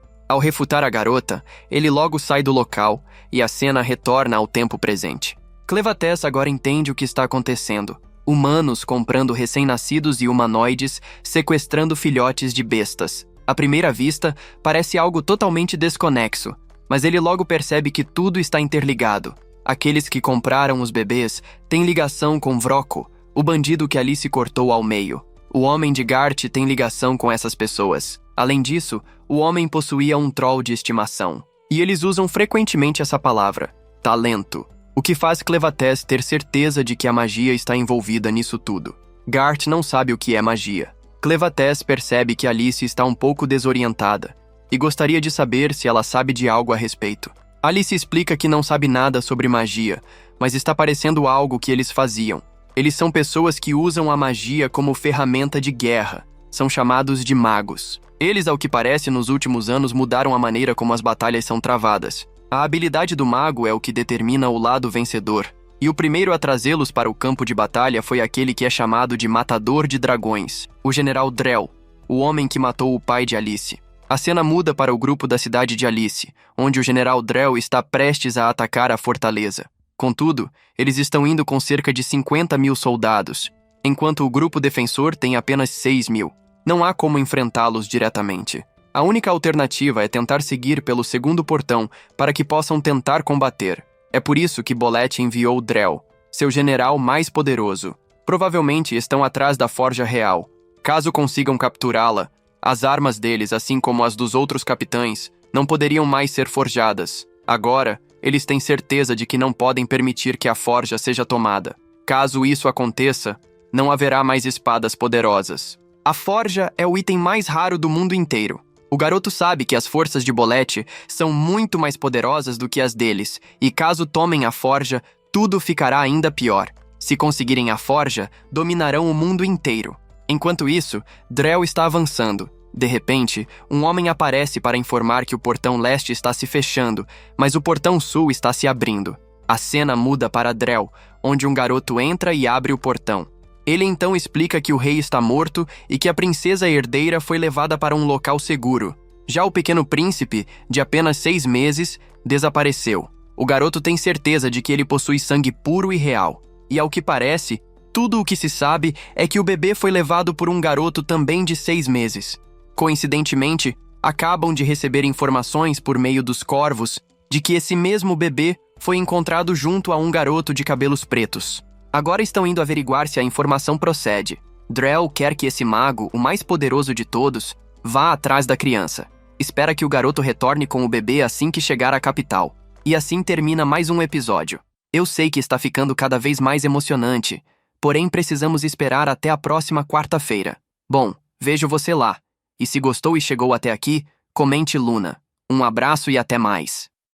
Speaker 2: Ao refutar a garota, ele logo sai do local, e a cena retorna ao tempo presente. Clevates agora entende o que está acontecendo. Humanos comprando recém-nascidos e humanoides, sequestrando filhotes de bestas. À primeira vista, parece algo totalmente desconexo, mas ele logo percebe que tudo está interligado. Aqueles que compraram os bebês têm ligação com Vrocco, o bandido que Alice cortou ao meio. O homem de Garth tem ligação com essas pessoas. Além disso, o homem possuía um troll de estimação. E eles usam frequentemente essa palavra, talento, o que faz Clevates ter certeza de que a magia está envolvida nisso tudo. Garth não sabe o que é magia. Clevates percebe que Alice está um pouco desorientada e gostaria de saber se ela sabe de algo a respeito. Alice explica que não sabe nada sobre magia, mas está parecendo algo que eles faziam. Eles são pessoas que usam a magia como ferramenta de guerra. São chamados de magos. Eles, ao que parece, nos últimos anos mudaram a maneira como as batalhas são travadas. A habilidade do mago é o que determina o lado vencedor. E o primeiro a trazê-los para o campo de batalha foi aquele que é chamado de Matador de Dragões, o General Drell, o homem que matou o pai de Alice. A cena muda para o grupo da cidade de Alice, onde o General Drell está prestes a atacar a fortaleza. Contudo, eles estão indo com cerca de 50.000 soldados, enquanto o grupo defensor tem apenas 6.000. Não há como enfrentá-los diretamente. A única alternativa é tentar seguir pelo segundo portão para que possam tentar combater. É por isso que Bolette enviou Drell, seu general mais poderoso. Provavelmente estão atrás da Forja Real. Caso consigam capturá-la, as armas deles, assim como as dos outros capitães, não poderiam mais ser forjadas. Agora, eles têm certeza de que não podem permitir que a forja seja tomada. Caso isso aconteça, não haverá mais espadas poderosas. A forja é o item mais raro do mundo inteiro. O garoto sabe que as forças de Bolette são muito mais poderosas do que as deles, e caso tomem a forja, tudo ficará ainda pior. Se conseguirem a forja, dominarão o mundo inteiro. Enquanto isso, Drell está avançando. De repente, um homem aparece para informar que o portão leste está se fechando, mas o portão sul está se abrindo. A cena muda para Drell, onde um garoto entra e abre o portão. Ele então explica que o rei está morto e que a princesa herdeira foi levada para um local seguro. Já o pequeno príncipe, de apenas 6 meses, desapareceu. O garoto tem certeza de que ele possui sangue puro e real. E ao que parece, tudo o que se sabe é que o bebê foi levado por um garoto também de 6 meses. Coincidentemente, acabam de receber informações por meio dos corvos de que esse mesmo bebê foi encontrado junto a um garoto de cabelos pretos. Agora estão indo averiguar se a informação procede. Drell quer que esse mago, o mais poderoso de todos, Vá atrás da criança. Espera que o garoto retorne com o bebê assim que chegar à capital. E assim termina mais um episódio. Eu sei que está ficando cada vez mais emocionante, porém precisamos esperar até a próxima quarta-feira. Bom, vejo você lá. E se gostou e chegou até aqui, comente Luna. Um abraço e até mais.